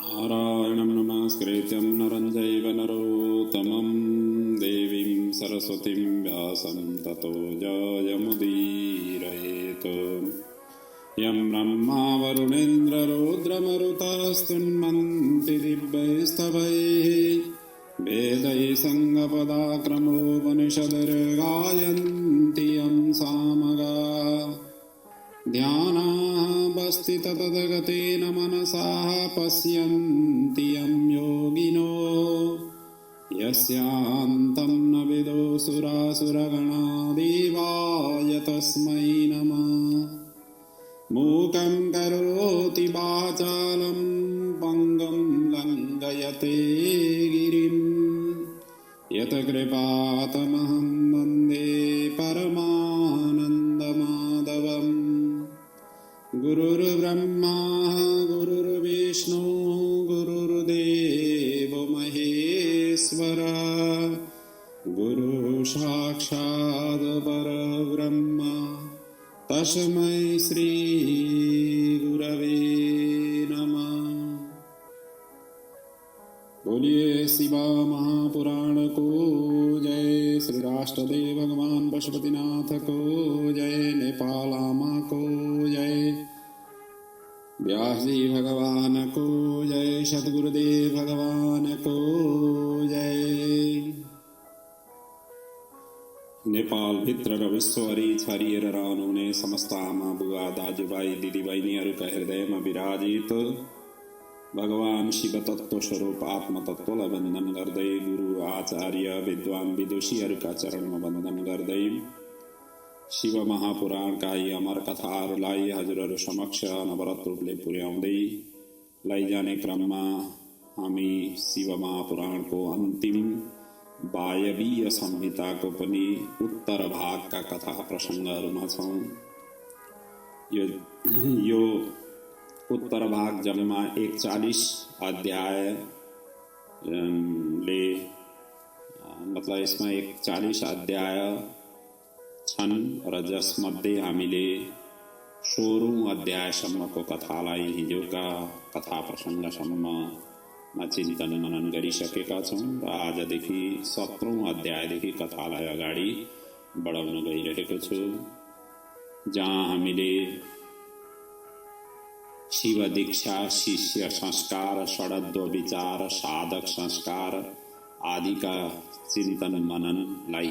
नारायणं नमस्कृत्यं नरं चैव नरोत्तमं देवीं सरस्वतीं व्यासं ततो जयमुदीरयेत्। यं ब्रह्मा वरुणेन्द्ररुद्रमरुतस्तुन्वन्ति दिव्यैस्तवैः वेदैः सङ्गपदाक्रमोपनिषद्गायन्ति यं सामगाः। ध्यानावस्थिततद्गतेन मनसा पश्यन्ति यं योगिनो यस्यान्तं न विदो सुरासुरगणा देवाय तस्मै नमः। मूकं करोति वाचालं पङ्गुं लङ्घयते गिरिं यत्कृपातमहं वन्दे परमानन्दमाधवम्। गुरुर्ब्रह्मा गुरुर्विष्णु गुरुर्देवो महेश्वरः गुरुसाक्षात् परब्रह्म तस्मै श्री गुरवे नमः। बोलिए शिवा महापुराण को जय, श्री राष्ट्रदेव भगवान पशुपतिनाथ को जय, नेपाल आमा को जय, व्यास जी भगवान को जय, सद्गुरुदेव भगवान को जय। नेपाल भित्र र विश्वभरि छरिएर रहनुहुने समस्त आमा बुवा दाजुभाइ दिदीबहिनीहरूका हृदयमा विराजित भगवान शिव तत्व स्वरूप आत्म तत्वलाई वन्दन गर्दै, गुरु आचार्य विद्वान विदुषीहरूका चरणमा वन्दन गर्दै, शिव महापुराणका यी अमर कथाहरूलाई हजुरहरू समक्ष अनवरत रूपले पुर्याउँदै लैजाने क्रममा हामी शिव महापुराणको अन्तिम वायवीय संहिताको पनि उत्तर भागका कथा प्रसङ्गहरूमा छौँ। यो उत्तर भाग जम्मा 41 अध्याय मतलब यसमा 41 अध्याय छन् र जसमध्ये हामीले 16औं अध्यायसम्मको कथालाई हिजोका कथा प्रसङ्गसम्ममा चिन्तन मनन गरिसकेका छौँ र आजदेखि 17औं अध्यायदेखि कथालाई अगाडि बढाउन गइरहेको छु, जहाँ हामीले शिव दीक्षा, शिष्य संस्कार, षडत्व विचार, साधक संस्कार आदिका चिन्तन मननलाई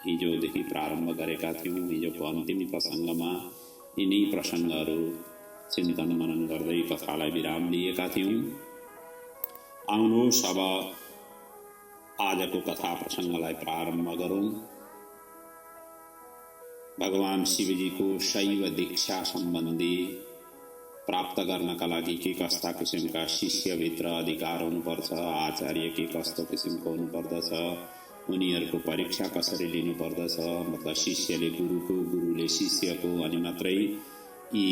हिजोदेखि प्रारम्भ गरेका थियौँ। हिजोको अन्तिम प्रसङ्गमा यिनै प्रसङ्गहरू चिन्तन मनन गर्दै कथालाई विराम दिएका थियौँ। आउनुहोस् अब आजको कथा प्रसङ्गलाई प्रारम्भ गरौँ। भगवान शिवजीको शैव दीक्षा सम्बन्धी प्राप्त गर्नका लागि के कस्ता किसिमका शिष्यभित्र अधिकार हुनुपर्छ, आचार्य के कस्तो किसिमको हुनुपर्दछ, उनीहरूको परीक्षा कसरी लिनुपर्दछ, मतलब शिष्यले गुरुको, गुरुले शिष्यको, अनि मात्रै यी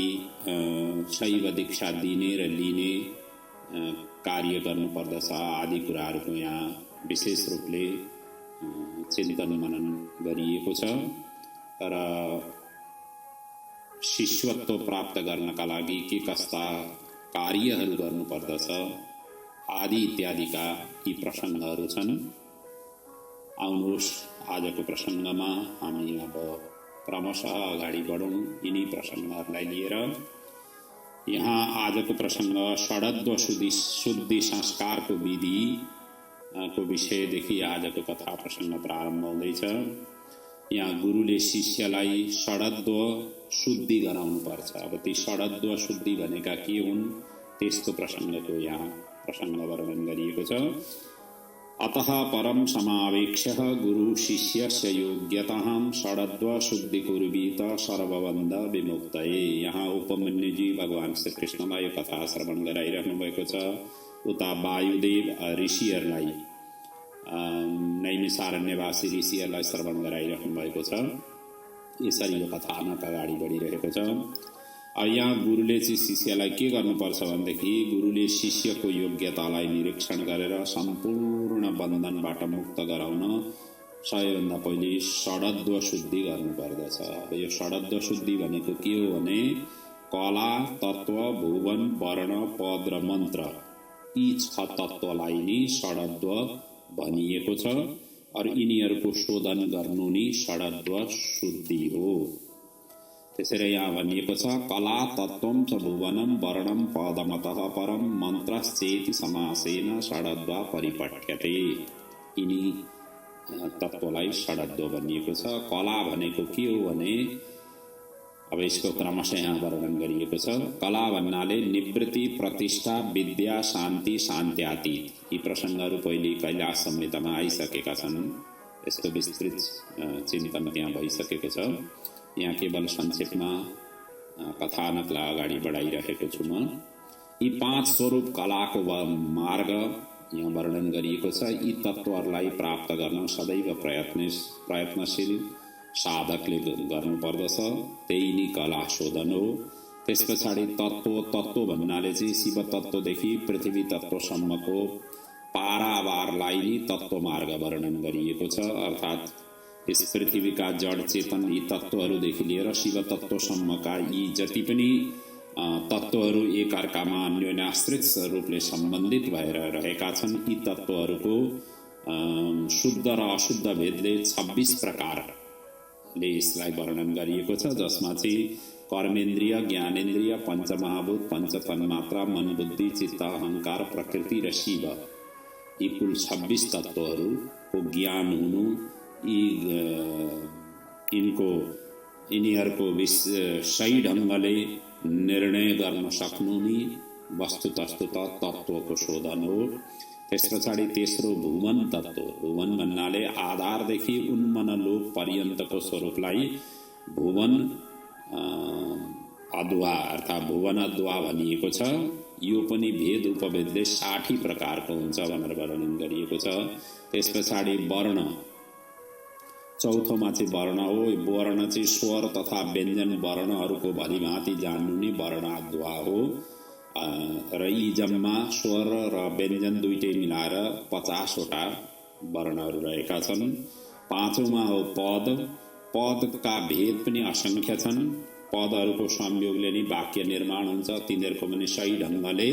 शैव दीक्षा दिने र लिने कार्य गर्नुपर्दछ आदि कुराहरूको यहाँ विशेष रूपले चिन्तन मनन गरिएको छ। र शिष्यत्व प्राप्त गर्नका लागि के कस्ता कार्यहरू गर्नुपर्दछ आदि इत्यादिका यी प्रसङ्गहरू छन्। आउनुहोस् आजको प्रसङ्गमा हामी अब क्रमशः अगाडि बढौँ यिनी प्रसङ्गहरूलाई लिएर। यहाँ आजको प्रसङ्ग षडत्व शुद्धि संस्कारको विधिको विषयदेखि आजको कथा प्रसङ्ग प्रारम्भ हुँदैछ। यहाँ गुरुले शिष्यलाई षडत्व शुद्धि गराउनुपर्छ। अब ती षडत्व शुद्धि भनेका के हुन् त्यसको प्रसङ्गको यहाँ प्रसङ्ग वर्णन गरिएको छ। अतः परम समावेक्ष्य गुरु शिष्यस्य योग्यतां षडत्व शुद्धि कुर्वीत सर्वबन्ध विमुक्तये। यहाँ उपमन्युजी भगवान श्री कृष्णलाई यो कथा श्रवण गराइरहनु भएको छ। उता वायुदेव ऋषिहरूलाई, नैमिषारण्यवासी ऋषिहरूलाई श्रवण गराइरहनु भएको छ। यसरी यो कथा अगाडि बढिरहेको छ। यहाँ गुरुले चाहिँ शिष्यलाई के गर्नुपर्छ भनेदेखि गुरुले शिष्यको योग्यतालाई निरीक्षण गरेर सम्पूर्ण बन्धनबाट मुक्त गराउन सबैभन्दा पहिले षडत्व शुद्धि गर्नुपर्दछ। अब यो षडत्व शुद्धि भनेको के हो भने कला, तत्व, भुवन, वर्ण, पद र मन्त्र यी 6 तत्वलाई नि षडत्व भनिएको छ। यिनीहरूको शोधन गर्नु नि षडत्व शुद्धि हो। त्यसैले यहाँ भनिएको छ कला तत्त्वं च भुवनं वर्णं पदमतः परं मन्त्रश्चेति समासेन षडत्व परिपठ्यते। यिनी तत्त्वलाई षडत्व भनिएको छ। कला भनेको के हो भने अब यसको क्रमशः यहाँ वर्णन गरिएको छ। कला भन्नाले निवृत्ति, प्रतिष्ठा, विद्या, शान्ति, शान्त्यातीत यी प्रसङ्गहरू पहिले कैलाश संहितामा आइसकेका छन्। यसको विस्तृत चिन्तन त्यहाँ भइसकेको छ। यहाँ केवल संक्षेपमा कथानकलाई अगाडि बढाइरहेको छु म। यी 5 स्वरूप कलाको मार्ग यहाँ वर्णन गरिएको छ। यी तत्त्वहरूलाई प्राप्त गर्न सदैव प्रयत्नशील साधकले गर्नुपर्दछ। त्यही नै कला शोधन हो। त्यस पछाडि तत्त्व भन्नाले चाहिँ शिव तत्त्वदेखि पृथ्वी तत्त्वसम्मको पारावारलाई नै तत्त्व मार्ग वर्णन गरिएको छ। अर्थात् यस पृथ्वीका जड चेतन यी तत्त्वहरूदेखि लिएर शिव तत्त्वसम्मका यी जति पनि तत्त्वहरू एकअर्कामा अन्योन्याश्रित रूपले सम्बन्धित भएर रहेका छन्। यी तत्त्वहरूको शुद्ध र अशुद्ध भेदले 26 प्रकारले यसलाई वर्णन गरिएको छ। जसमा चाहिँ कर्मेन्द्रिय, ज्ञानेन्द्रिय, पञ्चमहाभूत, पञ्चतन्मात्रा, मन, बुद्धि, चित्त, अहङ्कार, प्रकृति र शिव यी कुल 26 तत्त्वहरूको ज्ञान हुनु, यिनीहरूको सही ढङ्गले निर्णय गर्न सक्नु नि वस्तुतस्तुत तत्त्वको शोधन हो। त्यस पछाडि तेस्रो भुवन तत्त्व। भुवन भन्नाले आधारदेखि उन्मन लोक पर्यन्तको स्वरूपलाई भुवन अद्वा अर्थात् भुवन अद्वा भनिएको छ। यो पनि भेद उपभेदले 60 प्रकारको हुन्छ भनेर वर्णन गरिएको छ। त्यस पछाडि वर्ण, चौथोमा चाहिँ वर्ण हो। वर्ण चाहिँ स्वर तथा व्यञ्जन वर्णहरूको भलिभाँति जान्नु नै वर्णाद्वा हो। र यी जम्मा स्वर र व्यञ्जन दुईटै मिलाएर 50 वटा वर्णहरू रहेका छन्। पाँचौँमा हो पद। पदका भेद पनि असङ्ख्य छन्। पदहरूको संयोगले नै वाक्य निर्माण हुन्छ। तिनीहरूको पनि सही ढङ्गले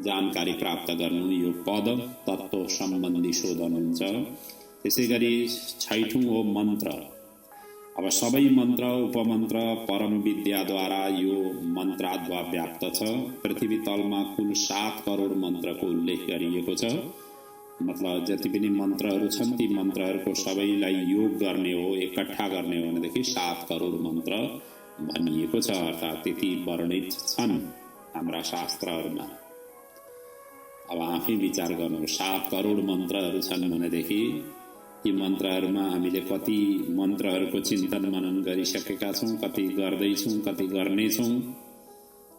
जानकारी प्राप्त गर्नु यो पद तत्त्व सम्बन्धी शोधन हुन्छ। त्यसै गरी 6औं हो मन्त्र। अब सबै मन्त्र उपमन्त्र परम विद्याद्वारा यो मन्त्राद्वा व्याप्त छ। पृथ्वी तलमा कुल 7 करोड मन्त्रको उल्लेख गरिएको छ। मतलब जति पनि मन्त्रहरू छन् ती मन्त्रहरूको सबैलाई योग गर्ने हो, एकट्ठा गर्ने हो भनेदेखि 7 करोड मन्त्र भनिएको छ। अर्थात् त्यति वर्णित छन् हाम्रा शास्त्रहरूमा। अब आफै विचार गर्नु, 7 करोड मन्त्रहरू छन् भनेदेखि यी मन्त्रहरूमा हामीले कति मन्त्रहरूको चिन्तन मनन गरिसकेका छौँ, कति गर्दैछौँ, कति गर्नेछौँ।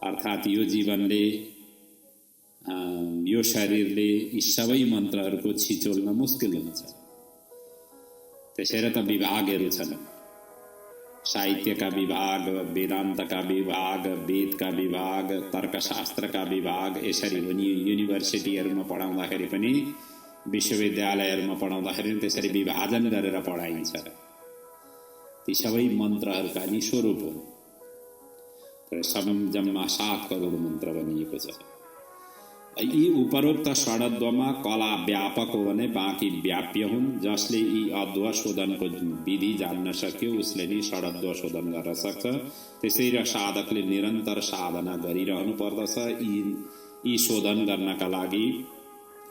अर्थात् यो जीवनले यो शरीरले यी सबै मन्त्रहरूको छिचोल्न मुस्किल हुन्छ। त्यसैले त विभागहरू छन्। साहित्यका विभाग, वेदान्तका विभाग, वेदका विभाग, तर्कशास्त्रका विभाग। यसरी युनिभर्सिटीहरूमा पढाउँदाखेरि पनि विश्वविद्यालयहरूमा पढाउँदाखेरि त्यसरी विभाजन गरेर पढाइन्छ। ती सबै मन्त्रहरूका नि स्वरूप हुन्। जम्मा 7 करोड मन्त्र भनिएको छ। यी उपरोक्त षडत्वमा कला व्यापक हो भने बाँकी व्याप्य हुन्। जसले यी अद्व शोधनको विधि जान्न सक्यो उसले नि षडत्व शोधन गर्न सक्छ। त्यसै र साधकले निरन्तर साधना गरिरहनु पर्दछ। यी शोधन गर्नका लागि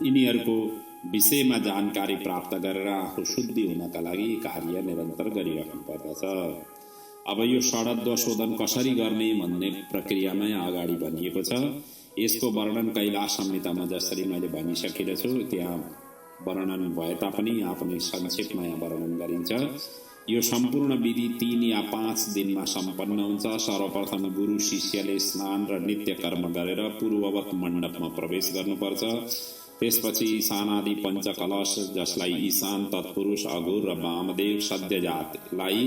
यिनीहरूको विषयमा जानकारी प्राप्त गरेर आफू शुद्धि हुनका लागि कार्य निरन्तर गरिराख्नु पर्दछ। अब यो षडत्व शोधन कसरी गर्ने भन्ने प्रक्रियामा अगाडि भनिएको छ। यसको वर्णन कैलाश संहितामा जसरी मैले भनिसकेको छु त्यहाँ वर्णन भए तापनि यहाँ पनि संक्षेपमा यहाँ वर्णन गरिन्छ। यो सम्पूर्ण विधि 3 या 5 दिनमा सम्पन्न हुन्छ। सर्वप्रथम गुरु शिष्यले स्नान र नित्य कर्म गरेर पूर्ववत मण्डपमा प्रवेश गर्नुपर्छ। त्यसपछि ईशानादि पञ्चकलश जसलाई ईशान, तत्पुरुष, अघोर र वामदेव सद्यजातलाई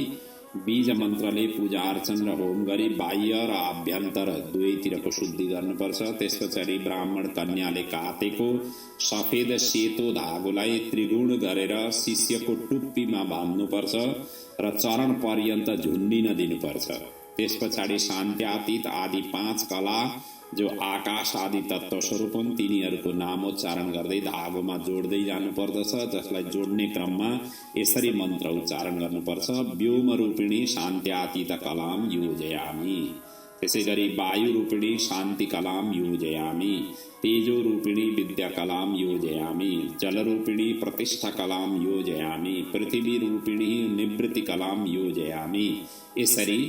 बीज मन्त्रले पूजा अर्चन र होम गरी बाह्य र आभ्यन्तर दुवैतिरको शुद्धि गर्नुपर्छ। त्यसपछाडि ब्राह्मण कन्याले काटेको सफेद सेतो धागोलाई त्रिगुण गरेर शिष्यको टुप्पीमा बाँध्नुपर्छ र चरण पर्यन्त झुन्डिन दिनुपर्छ। त्यस पछाडि शान्त्यातीत आदि 5 कला जो आकाश आदि तत्त्व स्वरूप हुन् तिनीहरूको नामोच्चारण गर्दै धागोमा जोड्दै जानुपर्दछ, जसलाई जोड्ने क्रममा यसरी मन्त्र उच्चारण गर्नुपर्छ। व्योम रूपिणी शान्त्यातीत कलाम योजयामि, त्यसैगरी वायु रूपिणी शान्ति कलाम योजयामि, तेजो रूपिणी विद्या कलाम योजयामि, जल रूपिणी प्रतिष्ठा कलाम योजयामि, पृथ्वी रूपिणी निवृत्ति कलाम योजयामि। यसरी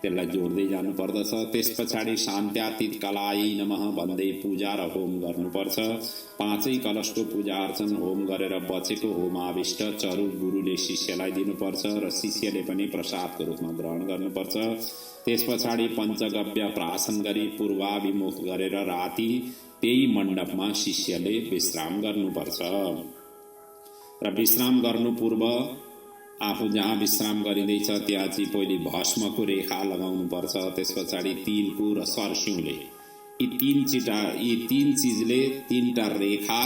त्यसलाई जोड्दै जानुपर्दछ। त्यस पछाडि शान्त्यातीत कलायै नमः भन्दै पूजा र होम गर्नुपर्छ। 5 कलशको पूजा अर्चन होम गरेर बचेको होमाविष्ट चरु गुरुले शिष्यलाई दिनुपर्छ र शिष्यले पनि प्रसादको रूपमा ग्रहण गर्नुपर्छ। त्यस पछाडि पञ्चगव्य प्राशन गरी पूर्वाभिमुख गरेर राति त्यही मण्डपमा शिष्यले विश्राम गर्नुपर्छ र विश्राम गर्नु पूर्व आफू जहाँ विश्राम गरिँदैछ त्यहाँ चाहिँ पहिले भस्मको रेखा लगाउनुपर्छ। त्यस पछाडि तिलको र सरस्युले यी तीन चिजले 3टा रेखा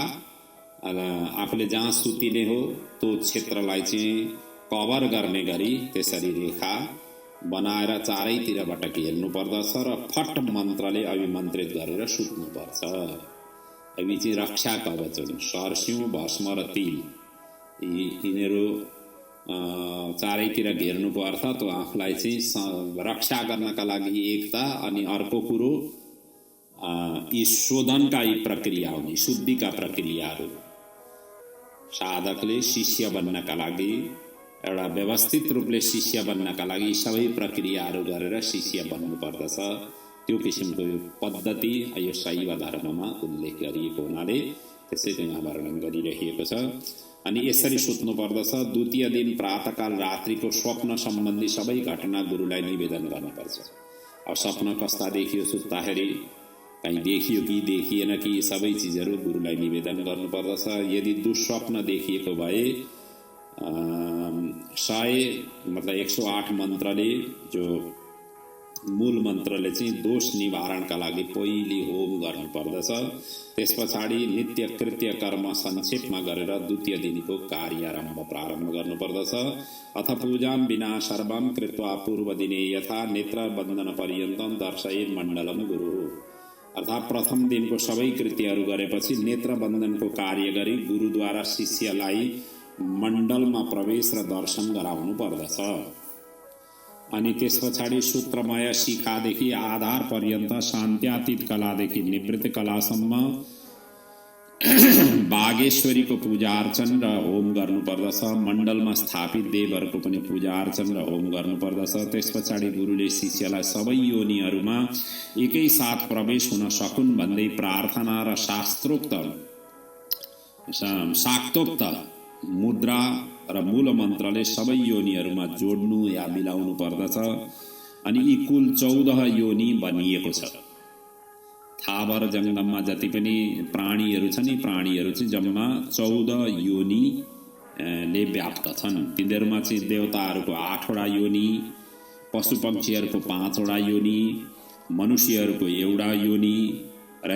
आफूले जहाँ सुतिने हो त्यो क्षेत्रलाई चाहिँ कभर गर्ने गरी त्यसरी रेखा बनाएर चारैतिरबाट घेर्नुपर्दछ र फट मन्त्रले अभिमन्त्रित गरेर सुत्नुपर्छ। यी चाहिँ रक्षा कवच हुन्। सरस्यु, भस्म र तिल यिनीहरू चारैतिर घेर्नुको अर्थ त्यो आफूलाई चाहिँ रक्षा गर्नका लागि एकता, अनि अर्को कुरो यी शोधनका यी प्रक्रिया हुने शुद्धिका प्रक्रियाहरू। साधकले शिष्य बन्नका लागि एउटा व्यवस्थित रूपले शिष्य बन्नका लागि सबै प्रक्रियाहरू गरेर शिष्य बन्नुपर्दछ। त्यो किसिमको यो पद्धति यो शैव धर्ममा उल्लेख गरिएको हुनाले त्यसैले यहाँ वर्णन गरिरहेको छ। अनि यसरी सुत्नु पर्दछ। द्वितीय दिन प्रातःकाल रात्रिको स्वप्न सम्बन्धी सबै घटना गुरुलाई निवेदन गर्नुपर्छ। अब सपना कस्ता देखियो सुत्दाखेरि, कहीँ देखियो कि देखिएन कि, सबै चिजहरू गुरुलाई निवेदन गर्नुपर्दछ। यदि दुःस्वप्न देखिएको भए 108 मन्त्रले, जो मूल मन्त्रले चाहिँ दोष निवारणका लागि पहिले होम गर्नुपर्दछ। त्यस पछाडि नित्य कृत्य कर्म संक्षेपमा गरेर द्वितीय दिनको कार्य प्रारम्भ गर्नुपर्दछ। अथ पूजां विना सर्वं कृत्वा पूर्व दिने यथा नेत्र बन्धन पर्यन्तं दर्शयेत् मण्डलम गुरु। अर्थात् प्रथम दिनको सबै कृत्यहरू गरेपछि नेत्र बन्धनको कार्य गरी गुरुद्वारा शिष्यलाई मण्डलमा प्रवेश र दर्शन गराउनु पर्दछ। अनि त्यस पछाडि सूत्रमय शिखादेखि आधार पर्यन्त शान्त्यातीत कलादेखि निवृत्त कलासम्म बागेश्वरीको पूजा अर्चन र होम गर्नुपर्दछ। मण्डलमा स्थापित देवहरूको पनि पूजा अर्चन र होम गर्नुपर्दछ। त्यस पछाडि गुरुले शिष्यलाई सबै योनिहरूमा एकैसाथ प्रवेश हुन सकुन् भन्दै प्रार्थना र शाक्तोक्त मुद्रा र मूल मन्त्रले सबै योनिहरूमा जोड्नु या मिलाउनु पर्दछ। अनि यी कुल 14 योनि भनिएको छ। थावर जङ्गममा जति पनि प्राणीहरू छन्, यी प्राणीहरू चाहिँ जम्मा 14 योनिले व्याप्त छन्। तिनीहरूमा चाहिँ देवताहरूको 8वटा योनि, पशुपक्षीहरूको 5वटा योनि, मनुष्यहरूको 1वटा योनि र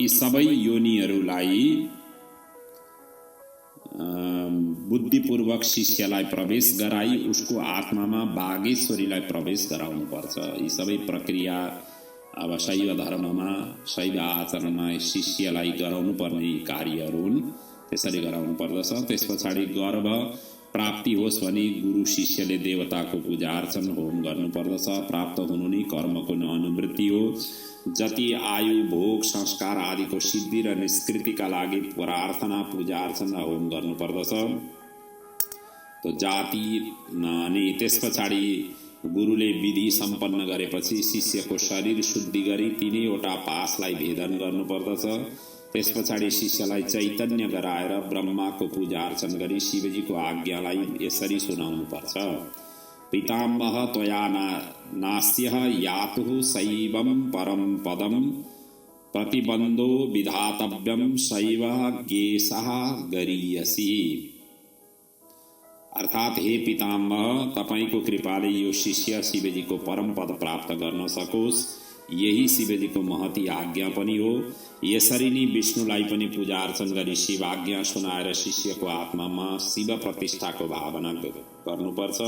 यी सबै योनिहरूलाई बुद्धिपूर्वक शिष्यलाई प्रवेश गराई उसको आत्मामा बागेश्वरीलाई प्रवेश गराउनु पर्छ। यी सबै प्रक्रिया अब शैव धर्ममा, शैव आचरणमा शिष्यलाई गराउनु पर्ने कार्यहरू हुन्। त्यसरी गराउनु पर्दछ। त्यस पछाडि गर्भ प्राप्ति होस् भने गुरु शिष्यले देवताको पूजा अर्चन होम गर्नुपर्दछ। प्राप्त हुनु नै कर्मको अनुवृत्ति हो। जति आयु भोग संस्कार आदिको सिद्धि र निष्कृतिका लागि प्रार्थना पूजा अर्चना होम गर्नुपर्दछ। तो जाति अनि त्यस पछाडि गुरुले विधि सम्पन्न गरेपछि शिष्यको शरीर शुद्धि गरी 3वटा पासलाई भेदन गर्नुपर्दछ। त्यस पछाडि शिष्यलाई चैतन्य गराएर ब्रह्माको पूजा अर्चन गरी शिवजीको आज्ञालाई यसरी सुनाउनुपर्छ। पितामह त्वया नास्त्यः यातुः शैवं परं पदं प्रतिबन्धो विधातव्यं शैव गेशः गरीयसी। अर्थात हे पितामह, तपाईको कृपाले यो शिष्य शिवजीको परम पद प्राप्त गर्न सकोस् यही शिवजीको महती आज्ञा पनि हो। यसरी नै विष्णुलाई पनि पूजा अर्चन गरी शिव आज्ञा सुनाएर शिष्यको आत्मामा शिव प्रतिष्ठाको भावना गर्नुपर्छ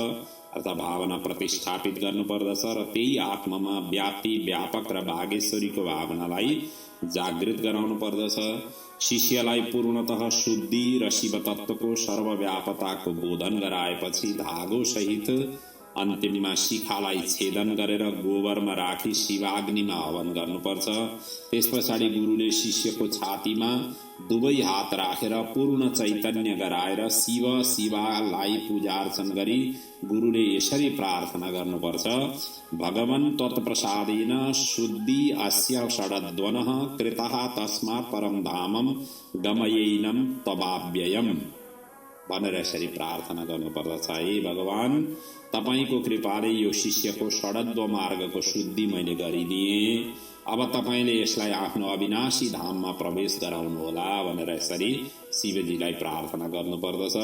अथवा भावना प्रतिष्ठापित गर्नुपर्दछ र त्यही आत्मामा व्याप्ति व्यापक र भागेश्वरीको भावनालाई जागृत गराउनु पर्दछ। शिष्यलाई पूर्णतः शुद्धि र शिव तत्त्वको सर्वव्यापकताको बोधन गराएपछि धागो सहित अन्तिममा शिखालाई छेदन गरेर गोबरमा राखी शिवाग्निमा हवन गर्नुपर्छ। त्यसपछाडि गुरुले शिष्यको छातीमा दुवै हात राखेर पूर्ण चैतन्य गराएर शिव शिवालाई पूजा अर्चन गरी गुरुले यसरी प्रार्थना गर्नुपर्छ। भगवन् त्वत्प्रसादेन शुद्धि अस्य षडद्वनः कृतः तस्मात् परम धामम गमयेनम तवाव्ययम् भनेर यसरी प्रार्थना गर्नुपर्दछ। हे भगवान, तपाईको कृपाले यो शिष्यको षडद्व मार्गको शुद्धि मैले गरिदिएँ। अब तपाईले यसलाई आफ्नो अविनाशी धाममा प्रवेश गराउनुहोला भनेर यसरी शिवजीलाई प्रार्थना गर्नुपर्दछ।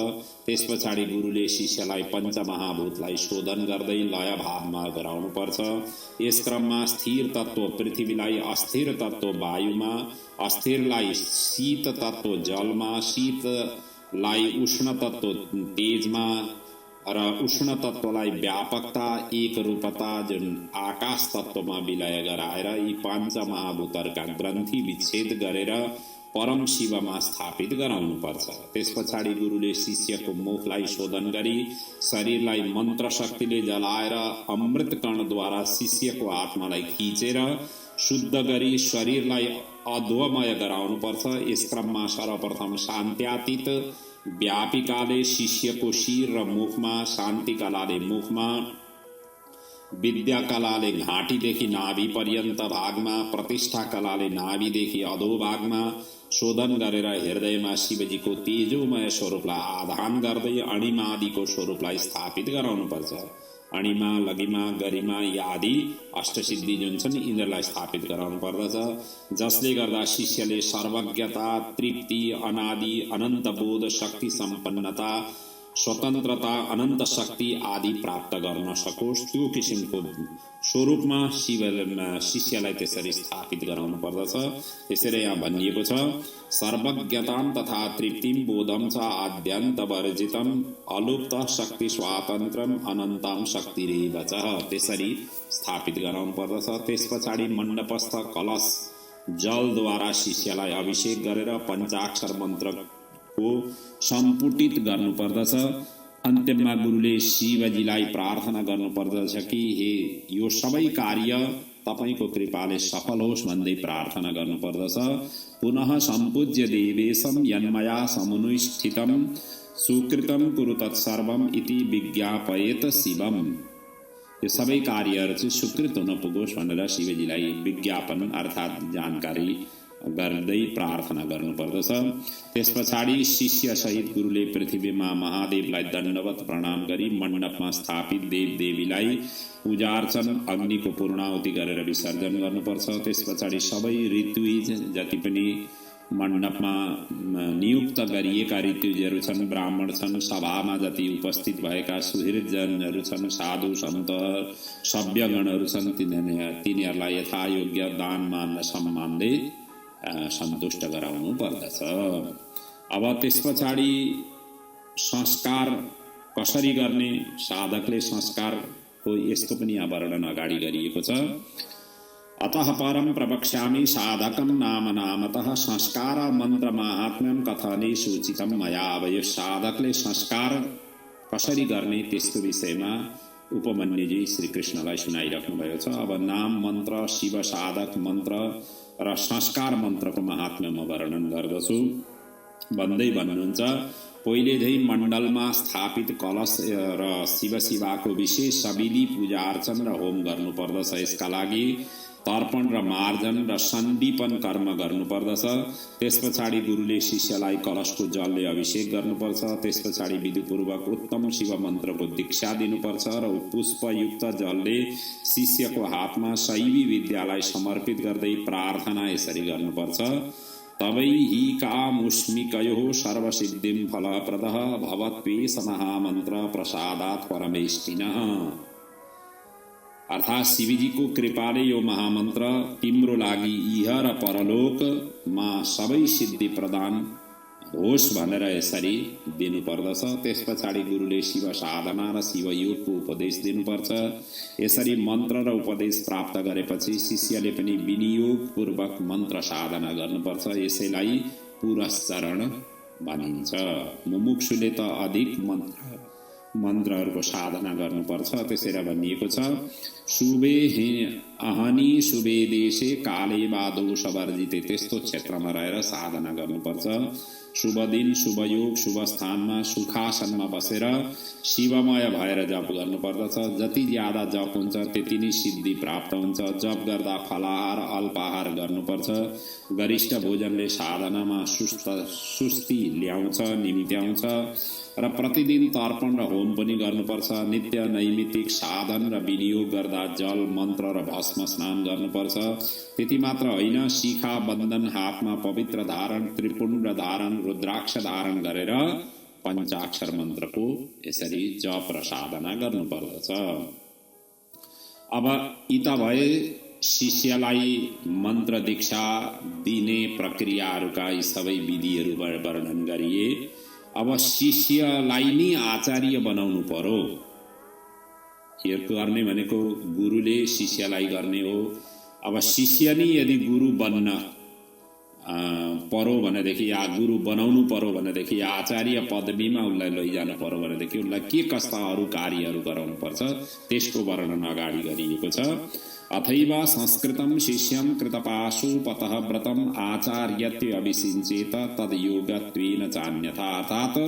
त्यसपछाडि गुरुले शिष्यलाई पञ्चमहाभूतलाई शोधन गर्दै लय भावमा गराउनुपर्छ। यस क्रममा स्थिर तत्त्व पृथ्वीलाई, अस्थिर तत्त्व वायुमा, अस्थिरलाई शीत तत्त्व जलमा, शीतलाई उष्ण तत्त्व तेजमा र उष्ण तत्त्वलाई व्यापकता एक रूपता जुन आकाश तत्त्वमा विलय गराएर यी पाँच महाभूतहरूका ग्रन्थि विच्छेद गरेर परम शिवमा स्थापित गराउनुपर्छ। त्यसपछाडि गुरुले शिष्यको मुखलाई शोधन गरी शरीरलाई मन्त्र शक्तिले जलाएर अमृत कणद्वारा शिष्यको आत्मालाई खिचेर शुद्ध गरी शरीरलाई अध्वमय गराउनुपर्छ। यस क्रममा सर्वप्रथम शान्त्यातीत व्यापिकाले शिष्यको शिर र मुखमा, शान्ति कलाले मुखमा, विद्या कलाले घाँटीदेखि नाभि पर्यन्त भागमा, प्रतिष्ठा कलाले नाभिदेखि अधोभागमा शोधन गरेर हृदयमा शिवजीको तेजोमय स्वरूपलाई आधान गर्दै अणिमादिको स्वरूपलाई स्थापित गराउनुपर्छ। अणिमा, लघिमा, गरिमा आदि अष्टसिद्धि जुन छन् यिनीहरूलाई स्थापित गराउनु पर्दछ, जसले गर्दा शिष्यले सर्वज्ञता, तृप्ति, अनादि अनन्त बोध, शक्ति सम्पन्नता, स्वतन्त्रता, अनन्त शक्ति आदि प्राप्त गर्न सकोस्। त्यो किसिमको स्वरूपमा शिष्यलाई त्यसरी स्थापित गराउनु पर्दछ। त्यसरी यहाँ भनिएको छ, सर्वज्ञतां तथा तृप्तिं बोधं च आद्यन्तवर्जितम् अलुप्त शक्ति स्वातन्त्र्यम् अनन्तां शक्तिरेव च, त्यसरी स्थापित गराउनु पर्दछ। त्यसपछाडि मण्डपस्थ कलश जलद्वारा शिष्यलाई अभिषेक गरेर पञ्चाक्षर मन्त्रको सम्पुटित गर्नुपर्दछ। अन्त्यमा गुरुले शिवजीलाई प्रार्थना गर्नुपर्दछ कि हे यो सबै कार्य तपाईको कृपाले सफल होस् भन्दै प्रार्थना गर्नुपर्दछ। पुनः सम्पूज्य देवेशं यन्मया समुनुष्ठितं सुकृतं कुरु तत्सर्वम् इति विज्ञापयेत शिवम्। यो सबै कार्यहरू चाहिँ सुकृत हुन पुगोस् भनेर शिवजीलाई विज्ञापन अर्थात् जानकारी गर्दै प्रार्थना गर्नुपर्दछ। त्यसपछाडि शिष्य सहित गुरुले पृथ्वीमा महादेवलाई दण्डवत प्रणाम गरी मण्डपमा स्थापित देवदेवीलाई पूजार्चन अग्निको पूर्णाहुति गरेर विसर्जन गर्नुपर्छ। त्यसपछाडि सबै ऋत्विज जति पनि मण्डपमा नियुक्त गरिएका ऋत्विजहरू छन्, ब्राह्मण छन्, सभामा जति उपस्थित भएका सुहृदजनहरू छन्, साधु सन्त सभ्यगणहरू छन्, तिनीहरूलाई यथायोग्य दान मान सम्मानले सन्तुष्ट गराउनु पर्दछ। अब त्यसपछाडि संस्कार कसरी गर्ने, साधकले संस्कारको यसको पनि यहाँ वर्णन अगाडि गरिएको छ। अतः परम प्रवक्ष्यामि साधकं नाम नामतः संस्कार मन्त्र माहात्म्यं कथने सूचितं मया। अब यो साधकले संस्कार कसरी गर्ने त्यसको विषयमा उपमन्युजी श्री कृष्णलाई सुनाइराख्नु भएको छ। अब नाम मन्त्र, शिव साधक मन्त्र र संस्कार मन्त्रको महात्म्यमा वर्णन गर्दछु भन्दै भन्नुहुन्छ, पहिले झै मण्डलमा स्थापित कलश र शिवशिवाको विशेष सविधि पूजा अर्चन र होम गर्नुपर्दछ। यसका लागि तर्पण र मार्जन र सन्दीपन कर्म गर्नुपर्दछ। त्यसपछाडि गुरुले शिष्यलाई कलशको जलले अभिषेक गर्नुपर्छ। त्यसपछाडि विधिपूर्वक उत्तम शिव मन्त्रको दीक्षा दिनुपर्छ र पुष्पयुक्त जलले शिष्यको हातमा शैवी विद्यालाई समर्पित गर्दै प्रार्थना यसरी गर्नुपर्छ, तबै हि कामुष्मिकयो सर्वसिद्धिं फलप्रदः भवत्वेष महामन्त्र प्रसादात् परमेष्टिनः। अर्थात् शिवजीको कृपाले यो महामन्त्र तिम्रो लागि इह र परलोकमा सबै सिद्धि प्रदान होस् भनेर यसरी दिनुपर्दछ। त्यस पछाडि गुरुले शिव साधना र शिव योगको उपदेश दिनुपर्छ। यसरी मन्त्र र उपदेश प्राप्त गरेपछि शिष्यले पनि विनियोगपूर्वक मन्त्र साधना गर्नुपर्छ। यसैलाई पुरस्चरण भनिन्छ। मुमुक्षुले त अधिक मन्त्रहरूको साधना गर्नुपर्छ। त्यसैले भनिएको छ, शुभे अहनी शुभे देशे काले वा दोष वर्जिते। त्यस्तो क्षेत्रमा रहेर साधना गर्नुपर्छ। शुभ दिन, शुभ योग, शुभ स्थानमा सुखासनमा बसेर शिवमय भएर जप गर्नुपर्दछ। जति ज्यादा जप हुन्छ त्यति नै सिद्धि प्राप्त हुन्छ। जप गर्दा फलाहार अल्पाहार गर्नुपर्छ। गरिष्ठ भोजनले साधनामा सुस्ती ल्याउँछ, निम्त्याउँछ र प्रतिदिन तर्पण र होम पनि गर्नुपर्छ। नित्य नैमित्तिक साधन र विनियोग गर्दा जल, मन्त्र र भस्म स्नान गर्नुपर्छ। त्यति मात्र होइन, शिखा बन्धन, हातमा पवित्र धारण, त्रिपुण्ड धारण, रुद्राक्ष धारण गरेर पञ्चाक्षर मन्त्रको यसरी जप र साधना गर्नुपर्दछ। अब यी त भए शिष्यलाई मन्त्र दीक्षा दिने प्रक्रियाहरूका यी सबै विधिहरू वर्णन गरिए। अब शिष्यलाई नै आचार्य बनाउनु पर्यो। यो गर्ने भनेको गुरुले शिष्यलाई गर्ने हो। अब शिष्य नै यदि गुरु बन्न पर्यो भनेदेखि, या गुरु बनाउनु पर्यो भनेदेखि, आचार्य पदवीमा उसलाई लैजानु पर्यो भनेदेखि उसलाई के कस्ता अरू कार्यहरू गराउनुपर्छ त्यसको वर्णन अगाडि गरिएको छ। अथैव संस्कृतं शिष्यं कृतपाशुपतः व्रतम् आचार्यत्वे अभिषिञ्चेत तद्योगत्वेन चान्यथा। अर्थात्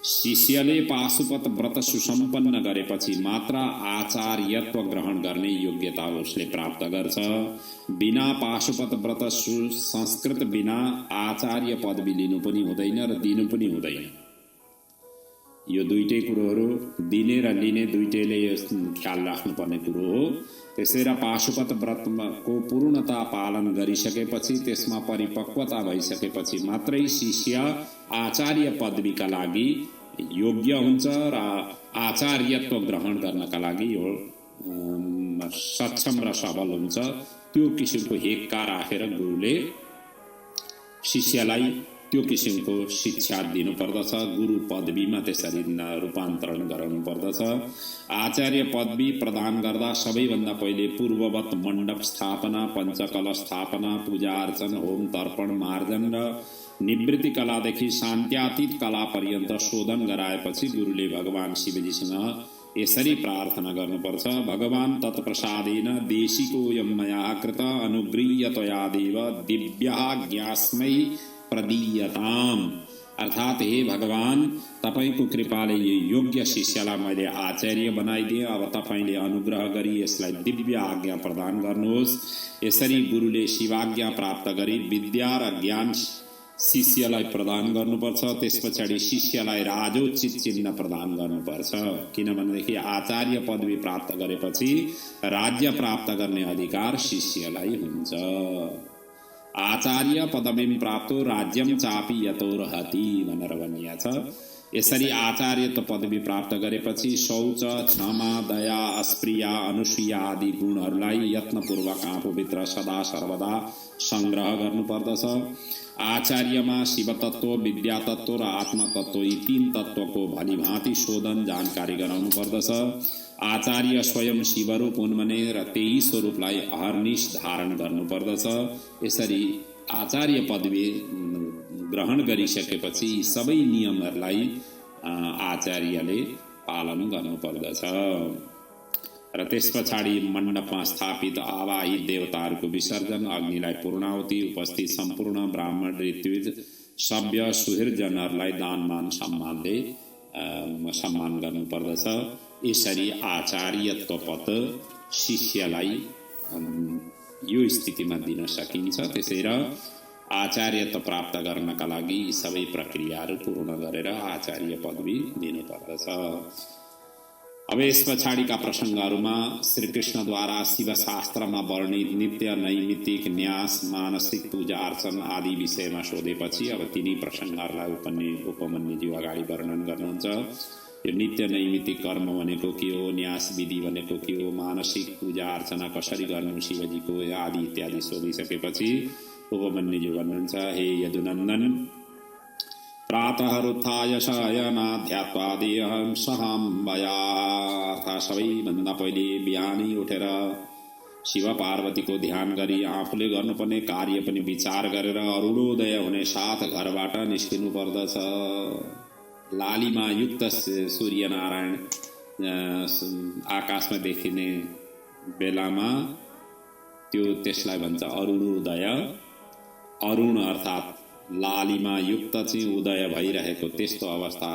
शिष्यले पाशुपत व्रत सुसम्पन्न गरेपछि मात्र आचार्यत्व ग्रहण गर्ने योग्यता उसले प्राप्त गर्छ। बिना पाशुपत व्रत संस्कृत बिना आचार्य पदवी लिनु पनि हुँदैन र दिनु पनि हुँदैन। यो दुईटै कुरोहरू दिने र लिने दुईटैले ख्याल राख्नुपर्ने कुरो हो। त्यसैले पाशुपत व्रतको पूर्णता पालन गरिसकेपछि, त्यसमा परिपक्वता भइसकेपछि मात्रै शिष्य आचार्य पदवीका लागि योग्य हुन्छ र आचार्यत्व ग्रहण गर्नका लागि यो सक्षम र सबल हुन्छ। त्यो किसिमको हेक्का राखेर गुरुले शिष्यलाई त्यो किसिमको शिक्षा दिनुपर्दछ। गुरु पदवीमा त्यसरी रूपान्तरण गराउनु पर्दछ। आचार्य पदवी प्रदान गर्दा सबैभन्दा पहिले पूर्ववत मण्डप स्थापना, पञ्चकल स्थापना, पूजा अर्चन, होम, तर्पण, मार्जन र निवृत्ति कलादेखि शान्त्यातीत कला पर्यन्त शोधन गराएपछि गुरुले भगवान शिवजीसँग यसरी प्रार्थना गर्नुपर्छ। भगवान तत्प्रसादेन देशिकोऽयं मया कृत अनुगृह्य त्वया देव दिव्याज्ञास्मै प्रदीयताम। अर्थात् हे भगवान, तपाईको कृपाले यो योग्य शिष्यलाई मैले आचार्य बनाइदिए। अब तपाईले अनुग्रह गरी यसलाई दिव्य आज्ञा प्रदान गर्नुहोस्। यसरी गुरुले शिवाज्ञा प्राप्त गरी विद्या र ज्ञान शिष्यलाई प्रदान गर्नुपर्छ। त्यस पछाडि शिष्यलाई राजोचित चिन्ह प्रदान गर्नुपर्छ। किनभनेदेखि आचार्य पदवी प्राप्त गरेपछि राज्य प्राप्त गर्ने अधिकार शिष्यलाई हुन्छ। आचार्य पदवीं प्राप्तो राज्यम चापि यतोर्हति भनेर भनिएको छ। यसरी आचार्यत्व पदवी प्राप्त गरेपछि शौच, क्षमा, दया, अस्प्रिया, अनुसूया आदि गुणहरूलाई यत्नपूर्वक आफूभित्र सदा सर्वदा संग्रह गर्नुपर्दछ। आचार्यमा शिवतत्व, विद्यातत्व र आत्मतत्व यी तीन तत्वको भलीभाँति शोधन जानकारी गराउनु पर्दछ। आचार्य स्वयं शिवरूप हुन् भने र त्यही स्वरूपलाई अहर्निश धारण गर्नुपर्दछ। यसरी आचार्य पदवी ग्रहण गरिसकेपछि सबै नियमहरूलाई आचार्यले पालन गर्नुपर्दछ। र त्यस पछाडि मण्डपमा स्थापित आवाहित देवताहरूको विसर्जन, अग्निलाई पूर्णाहुति, उपस्थित सम्पूर्ण ब्राह्मण, ऋत्विज, सभ्य, सुहृदजनहरूलाई दानमान सम्मानले सम्मान गर्नुपर्दछ। यसरी आचार्यत्व पद शिष्यलाई यो स्थितिमा दिन सकिन्छ। त्यसैले आचार्यत्व प्राप्त गर्नका लागि यी सबै प्रक्रियाहरू पूर्ण गरेर आचार्य पदवी दिनुपर्दछ। अब यस पछाडिका प्रसङ्गहरूमा श्रीकृष्णद्वारा शिवशास्त्रमा वर्णित नित्य नैमित्तिक न्यास, मानसिक पूजा अर्चन आदि विषयमा सोधेपछि अब तिनी प्रसङ्गहरूलाई उपमन्युज्यू अगाडि वर्णन गर्नुहुन्छ। यो नित्य नैमित्तिक कर्म भनेको के हो, न्यास विधि भनेको के हो, मानसिक पूजा अर्चना कसरी गर्नु शिवजीको आदि इत्यादि सोधिसकेपछि उपमन्युजी भन्नुहुन्छ, हे यदुनन्दन, प्रातः रुत्थाय शयनाध्यात्वा देहं सहाम्बया, अर्थात् सबैभन्दा पहिले बिहानै उठेर शिव पार्वतीको ध्यान गरी आफूले गर्नुपर्ने कार्य पनि विचार गरेर अरुणोदय हुने साथ घरबाट निस्किनु पर्दछ। लालीमा युक्त सूर्यनारायण आकाशमा देखिने बेलामा त्यसलाई भन्छ अरुणोदय। अरुण अर्थात् लालीमा युक्त चाहिँ उदय भइरहेको त्यस्तो अवस्था,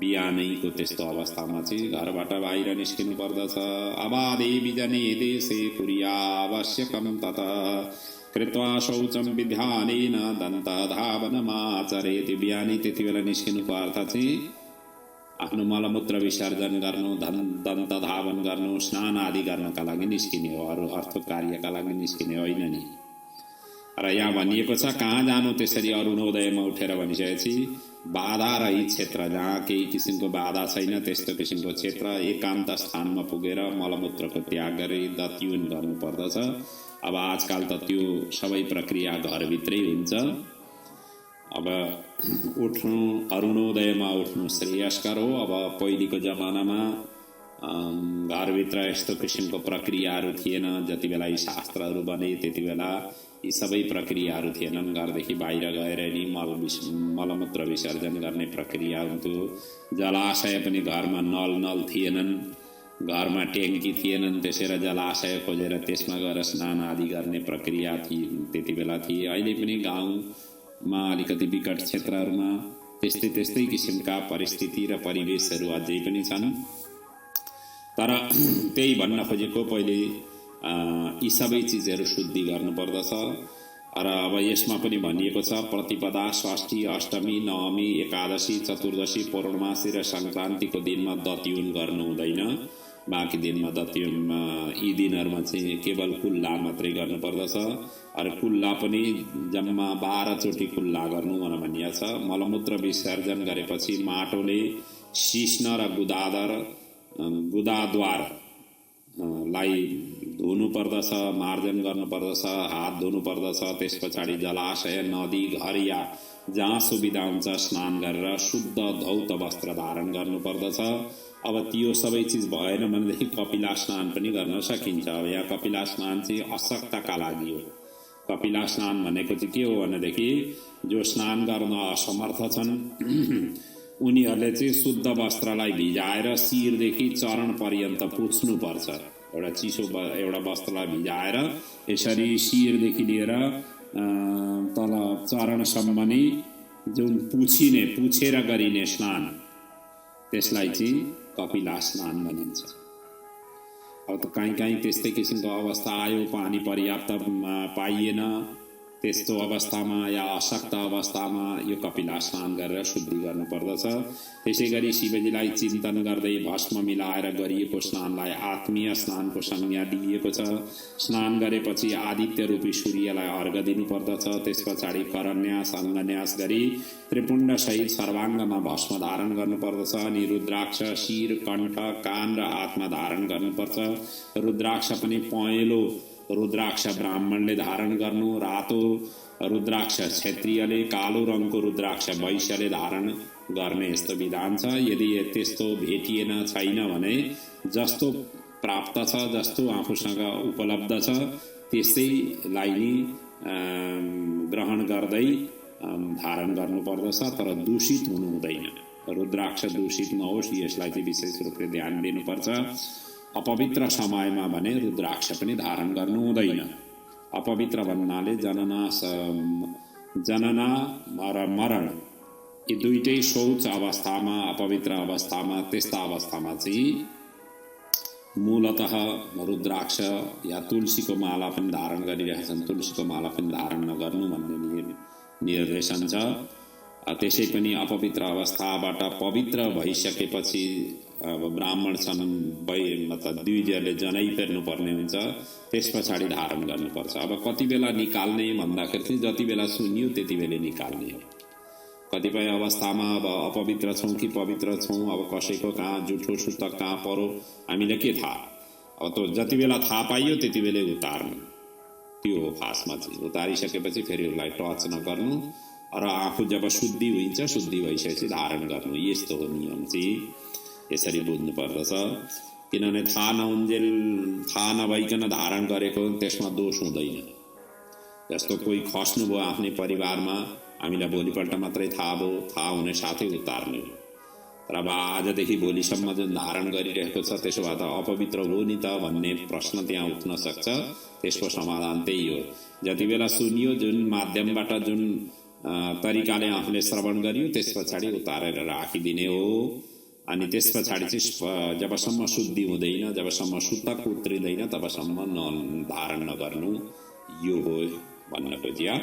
बिहानैको त्यस्तो अवस्थामा चाहिँ घरबाट बाहिर निस्किनु पर्दछ। अबाधे बिजने देशे कुर्यावश्यकं ततः कृत्वा शौचं विधानेन दन्तधावनमाचरेत्। बिहानै त्यति बेला निस्किनुको अर्थ चाहिँ आफ्नो मलमूत्र विसर्जन गर्नु, दन्त धावन गर्नु, स्नान आदि गर्नका लागि निस्किने हो, अरू अर्थ कार्यका लागि निस्किने होइन नि। र यहाँ भनिएको छ कहाँ जानु त्यसरी अरुणोदयमा उठेर भनिसकेपछि बाधा रहित क्षेत्र, जहाँ केही किसिमको बाधा छैन त्यस्तो किसिमको क्षेत्र, एकान्त स्थानमा पुगेर मलमूत्रको त्याग गरी दत्युन गर्नुपर्दछ। अब आजकल त त्यो सबै प्रक्रिया घरभित्रै हुन्छ। अब उठ्नु, अरुणोदयमा उठ्नु श्रेयस्कर हो। अब पहिलेको जमानामा घरभित्र यस्तो किसिमको प्रक्रियाहरू थिएन। जति बेला यी शास्त्रहरू बने त्यति बेला यी सबै प्रक्रियाहरू थिएनन्। घरदेखि बाहिर गएर नि मलमूत्र विसर्जन गर्ने प्रक्रिया हुन्थ्यो। जलाशय पनि घरमा नल थिएनन्, घरमा ट्याङ्की थिएनन्, त्यसैले जलाशय खोजेर त्यसमा गएर स्नान आदि गर्ने प्रक्रिया त्यति बेला थिए। अहिले पनि गाउँमा अलिकति विकट क्षेत्रहरूमा त्यस्तै किसिमका परिस्थिति र परिवेशहरू अझै पनि छन्। तर त्यही भन्न खोजेको पहिले यी सबै चिजहरू शुद्धि गर्नुपर्दछ। र अब यसमा पनि भनिएको छ प्रतिपदा, षष्ठी, अष्टमी, नवमी, एकादशी, चतुर्दशी, पौर्णमासी र सङ्क्रान्तिको दिनमा दत्युन गर्नु हुँदैन। बाँकी दिनमा दत्युन, यी दिनहरूमा चाहिँ केवल कुल्ला मात्रै गर्नुपर्दछ। र कुल्ला पनि जम्मा 12 चोटि कुल्ला गर्नु भनिएको छ। मलमूत्र विसर्जन गरेपछि माटोले सिस्न र गुदाद्वार लाई धुनु पर्दछ, मार्जन गर्नुपर्दछ, हात धुनु पर्दछ। त्यस पछाडि जलाशय, नदी, घर या जहाँ सुविधा हुन्छ स्नान गरेर शुद्ध धौत वस्त्र धारण गर्नुपर्दछ। अब त्यो सबै चिज भएन भनेदेखि कपिला स्नान पनि गर्न सकिन्छ। अब यहाँ कपिला स्नान चाहिँ अशक्तका लागि हो। कपिला स्नान भनेको चाहिँ के हो भनेदेखि जो स्नान गर्न असमर्थ छन् उनीहरूले चाहिँ शुद्ध वस्त्रलाई भिजाएर शिरदेखि चरण पर्यन्त पुछ्नुपर्छ। एउटा चिसो एउटा वस्त्रलाई भिजाएर यसरी शिरदेखि लिएर तल चरणसम्म नै जुन पुछेर गरिने स्नान, त्यसलाई चाहिँ कपिला स्नान भनिन्छ। अब त कहीँ त्यस्तै किसिमको अवस्था आयो, पानी पर्याप्त पाइएन, त्यस्तो अवस्थामा या अशक्त अवस्थामा यो कपिला स्नान गरेर शुद्धि गर्नुपर्दछ। त्यसै गरी शिवजीलाई चिन्तन गर्दै भस्म मिलाएर गरिएको स्नानलाई आत्मीय स्नानको संज्ञा दिइएको छ। स्नान गरेपछि आदित्य रूपी सूर्यलाई अर्घ दिनुपर्दछ। त्यस पछाडि करन्यास, अङ्गन्यास गरी त्रिपुण्ड सहित सर्वाङ्गमा भस्म धारण गर्नुपर्दछ। अनि रुद्राक्ष शिर, कण्ठ, कान र हातमा धारण गर्नुपर्छ। रुद्राक्ष पनि पहेँलो रुद्राक्ष ब्राह्मणले धारण गर्नु, रातो रुद्राक्ष क्षत्रियले, कालो रङको रुद्राक्ष वैश्यले धारण गर्ने यस्तो विधान छ। यदि त्यस्तो भेटिएन छैन भने जस्तो प्राप्त छ, जस्तो आफूसँग उपलब्ध छ त्यसैलाई नै ग्रहण गर्दै धारण गर्नुपर्दछ। तर दूषित हुनु हुँदैन। रुद्राक्ष दूषित नहोस् यसलाई चाहिँ विशेष रूपले ध्यान दिनुपर्छ। अपवित्र समयमा भने रुद्राक्ष पनि धारण गर्नु हुँदैन। अपवित्र भन्नाले जनना र मरण यी दुईटै शौच अवस्थामा, अपवित्र अवस्थामा, त्यस्ता अवस्थामा चाहिँ मूलतः रुद्राक्ष या तुलसीको माला पनि धारण गरिरहेछन्। तुलसीको माला पनि धारण नगर्नु भन्ने निर्देशन छ। त्यसै पनि अपवित्र अवस्थाबाट पवित्र भइसकेपछि अब ब्राह्मण छन्, मतलब द्विजले जनै फेर्नुपर्ने हुन्छ, त्यस पछाडि धारण गर्नुपर्छ। अब कति बेला निकाल्ने भन्दाखेरि चाहिँ जति बेला सुन्यो त्यति बेला निकाल्ने हो। कतिपय अवस्थामा अब अपवित्र छौँ कि पवित्र छौँ, अब कसैको कहाँ जुठो सुतक कहाँ परो हामीलाई के थाहा। अब त जति बेला थाहा पाइयो त्यति बेलै उतार्नु, त्यो हो खासमा चाहिँ। उतारिसकेपछि फेरि उसलाई टच नगर्नु र आफू जब शुद्धि हुन्छ, शुद्धि भइसकेपछि धारण गर्नु, यस्तो हो नियम चाहिँ। यसरी बुझ्नु पर्दछ। किनभने थाहा नहुन्जेल थाहा नभइकन धारण गरेको त्यसमा दोष हुँदैन। जस्तो कोही खस्नुभयो आफ्नै परिवारमा, हामीलाई भोलिपल्ट मात्रै थाहा भयो, थाहा हुने साथै उतार्ने हो। तर अब आजदेखि भोलिसम्म जुन धारण गरिरहेको छ त्यसो भए त अपवित्र हो नि त भन्ने प्रश्न त्यहाँ उठ्न सक्छ। त्यसको समाधान त्यही हो, जति बेला सुनियो, जुन माध्यमबाट जुन तरिकाले आफूले श्रवण गरियो त्यस पछाडि उतारेर राखिदिने हो। अनि त्यस पछाडि चाहिँ जबसम्म शुद्धि हुँदैन, जबसम्म सुतक उत्रिँदैन, तबसम्म धारण नगर्नु, यो हो भन्न खोजिया।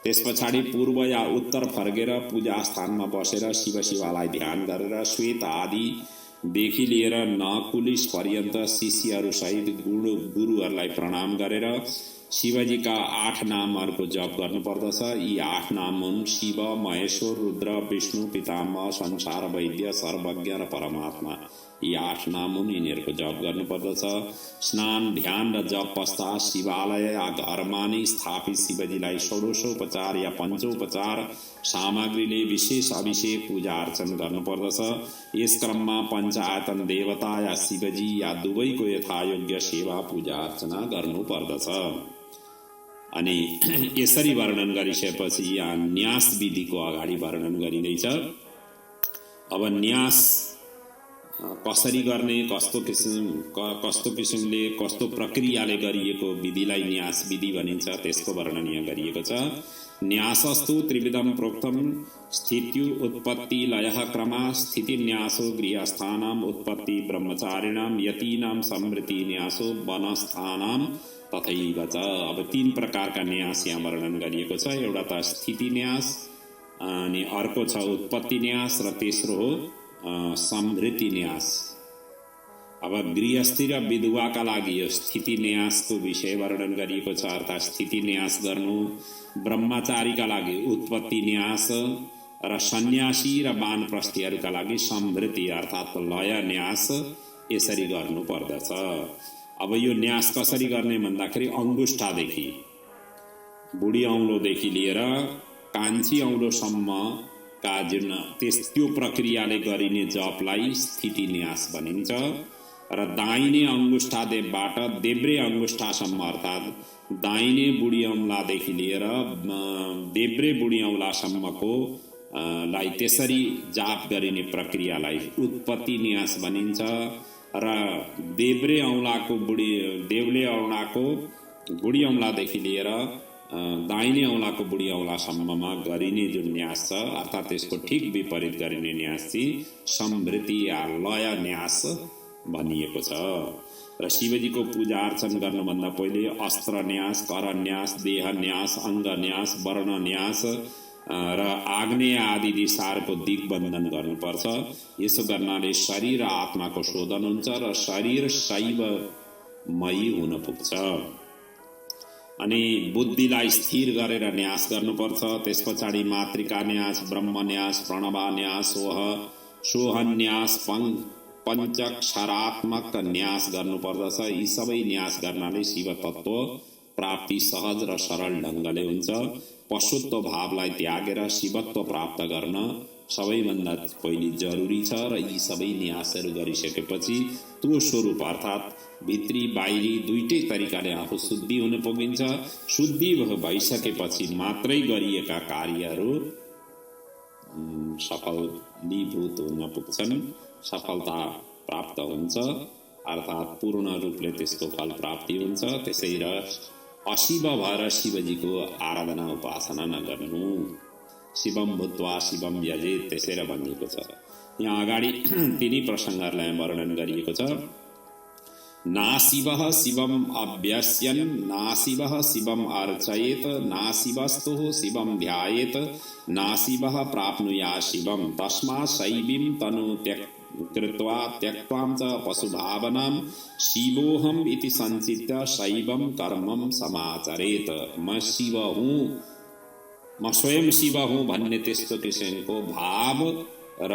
त्यस पछाडि पूर्व या उत्तर फर्केर पूजा स्थानमा बसेर शिव शिवालाई ध्यान गरेर श्वेत आदिदेखि लिएर नकुलिस पर्यन्त शिष्यहरूसहित गुरुहरूलाई प्रणाम गरेर शिवजीका 8 नामहरूको जप गर्नुपर्दछ। यी 8 नाम हुन् शिव, महेश्वर, रुद्र, विष्णु, पितामह, संसार वैद्य, सर्वज्ञ र परमात्मा। यी 8 नाम हुन्, यिनीहरूको जप गर्नुपर्दछ। स्नान, ध्यान र जप पश्चात शिवालय या घरमा नै स्थापित शिवजीलाई षोडशोपचार या पञ्चोपचार सामग्रीले विशेष अभिषेक पूजा अर्चन गर्नुपर्दछ। यस क्रममा पञ्चायतन देवता या शिवजी या दुवैको यथायोग्य सेवा पूजा अर्चना गर्नुपर्दछ। अनि यसरी वर्णन गरिसकेपछि यहाँ न्यास विधिको अगाडि वर्णन गरिँदैछ। अब न्यास कसरी गर्ने, कस्तो किसिमले कस्तो प्रक्रियाले गरिएको विधिलाई न्यास विधि भनिन्छ, त्यसको वर्णन यहाँ गरिएको छ। न्यासस्तु त्रिविधम प्रोक्तम स्थित्यु उत्पत्ति लयः क्रमा स्थिति न्यासो गृहस्थानाम उत्पत्ति ब्रह्मचारिणाम यतीनाम समृद्धि न्यासो वनस्थानाम तथैव च। अब 3 प्रकारका न्यास यहाँ वर्णन गरिएको छ। एउटा त स्थिति न्यास, अनि अर्को छ उत्पत्ति न्यास र तेस्रो हो समृद्धि न्यास। अब गृहस्थी र विधुवाका लागि यो स्थिति न्यासको विषय वर्णन गरिएको छ, अर्थात् स्थिति न्यास गर्नु। ब्रह्मचारीका लागि उत्पत्ति न्यास र सन्यासी र वानप्रस्थीहरूका लागि समृद्धि अर्थात् लय न्यास यसरी गर्नु पर्दछ। अब यो न्यास कसरी गर्ने भन्दाखेरि अंगुष्ठादेखि बुढी औँलोदेखि लिएर कान्छी औँलोसम्मका जुन त्यो प्रक्रियाले गरिने जपलाई स्थिति न्यास भनिन्छ। र दाहिने अंगुष्ठादेखिबाट देब्रे अंगुष्ठासम्म अर्थात् दाहिने बुढी औँलादेखि लिएर देब्रे बुढी औँलासम्मको लाई त्यसरी जाप गरिने प्रक्रियालाई उत्पत्ति न्यास भनिन्छ। र देब्रे औँलाको देब्रे औँलाको बुढी औँलादेखि लिएर दाहिने औँलाको बुढी औँलासम्ममा गरिने जुन न्यास छ, अर्थात् त्यसको ठिक विपरीत गरिने न्यास चाहिँ समृद्धि या लय न्यास भनिएको छ। र शिवजीको पूजा अर्चन गर्नुभन्दा पहिले अस्त्र न्यास, कर न्यास, देह न्यास, अङ्ग न्यास, वर्ण न्यास र आग्नेय आदि दिशाहरूको दिग्बन्धन गर्नुपर्छ। यसो गर्नाले शरीर र आत्माको शोधन हुन्छ र शरीर शैवमयी हुन पुग्छ। अनि बुद्धिलाई स्थिर गरेर न्यास गर्नुपर्छ। त्यस पछाडि मातृका न्यास, ब्रह्म न्यास, प्रणवा न्यास, सोहन्यास, पञ्चक्षरात्मक न्यास गर्नुपर्दछ। यी सबै न्यास गर्नाले शिव तत्त्व प्राप्ति सहज र सरल ढङ्गले हुन्छ। पशुत्व भावलाई त्यागेर शिवत्व प्राप्त गर्न सबैभन्दा पहिले जरुरी छ। र यी सबै न्यासहरू गरिसकेपछि त्यो स्वरूप अर्थात् भित्री बाहिरी दुईटै तरिकाले आफू शुद्धि हुन पुगिन्छ। शुद्धि भइसकेपछि मात्रै गरिएका कार्यहरू सफलीभूत हुन पुग्छन्, सफलता प्राप्त हुन्छ, अर्थात् पूर्ण रूपले त्यसको फल प्राप्ति हुन्छ। त्यसै र अशिव भएर शिवजीको आराधना उपासना नगर्नु। शिवम भूत्वा शिवम यजेत त्यसैले भनिएको छ। यहाँ अगाडि तिनी प्रसङ्गहरूलाई वर्णन गरिएको छ। नाशिवः शिवम अभ्यस्यन्, नाशिवः शिवम अर्चयेत, नाशिवस्तुः शिवम ध्यायेत, नाशिवः प्राप्नुयात् शिवम, तस्मात् शैवीं तनु कृत्वा त्यक्त्वां च पशुभावनां शिवोऽहम् इति संचित्य शैवं कर्मं समाचरेत। मैं शिव हूँ म स्वयं शिव हुँ भन्ने त्यस्तो किसिमको भाव र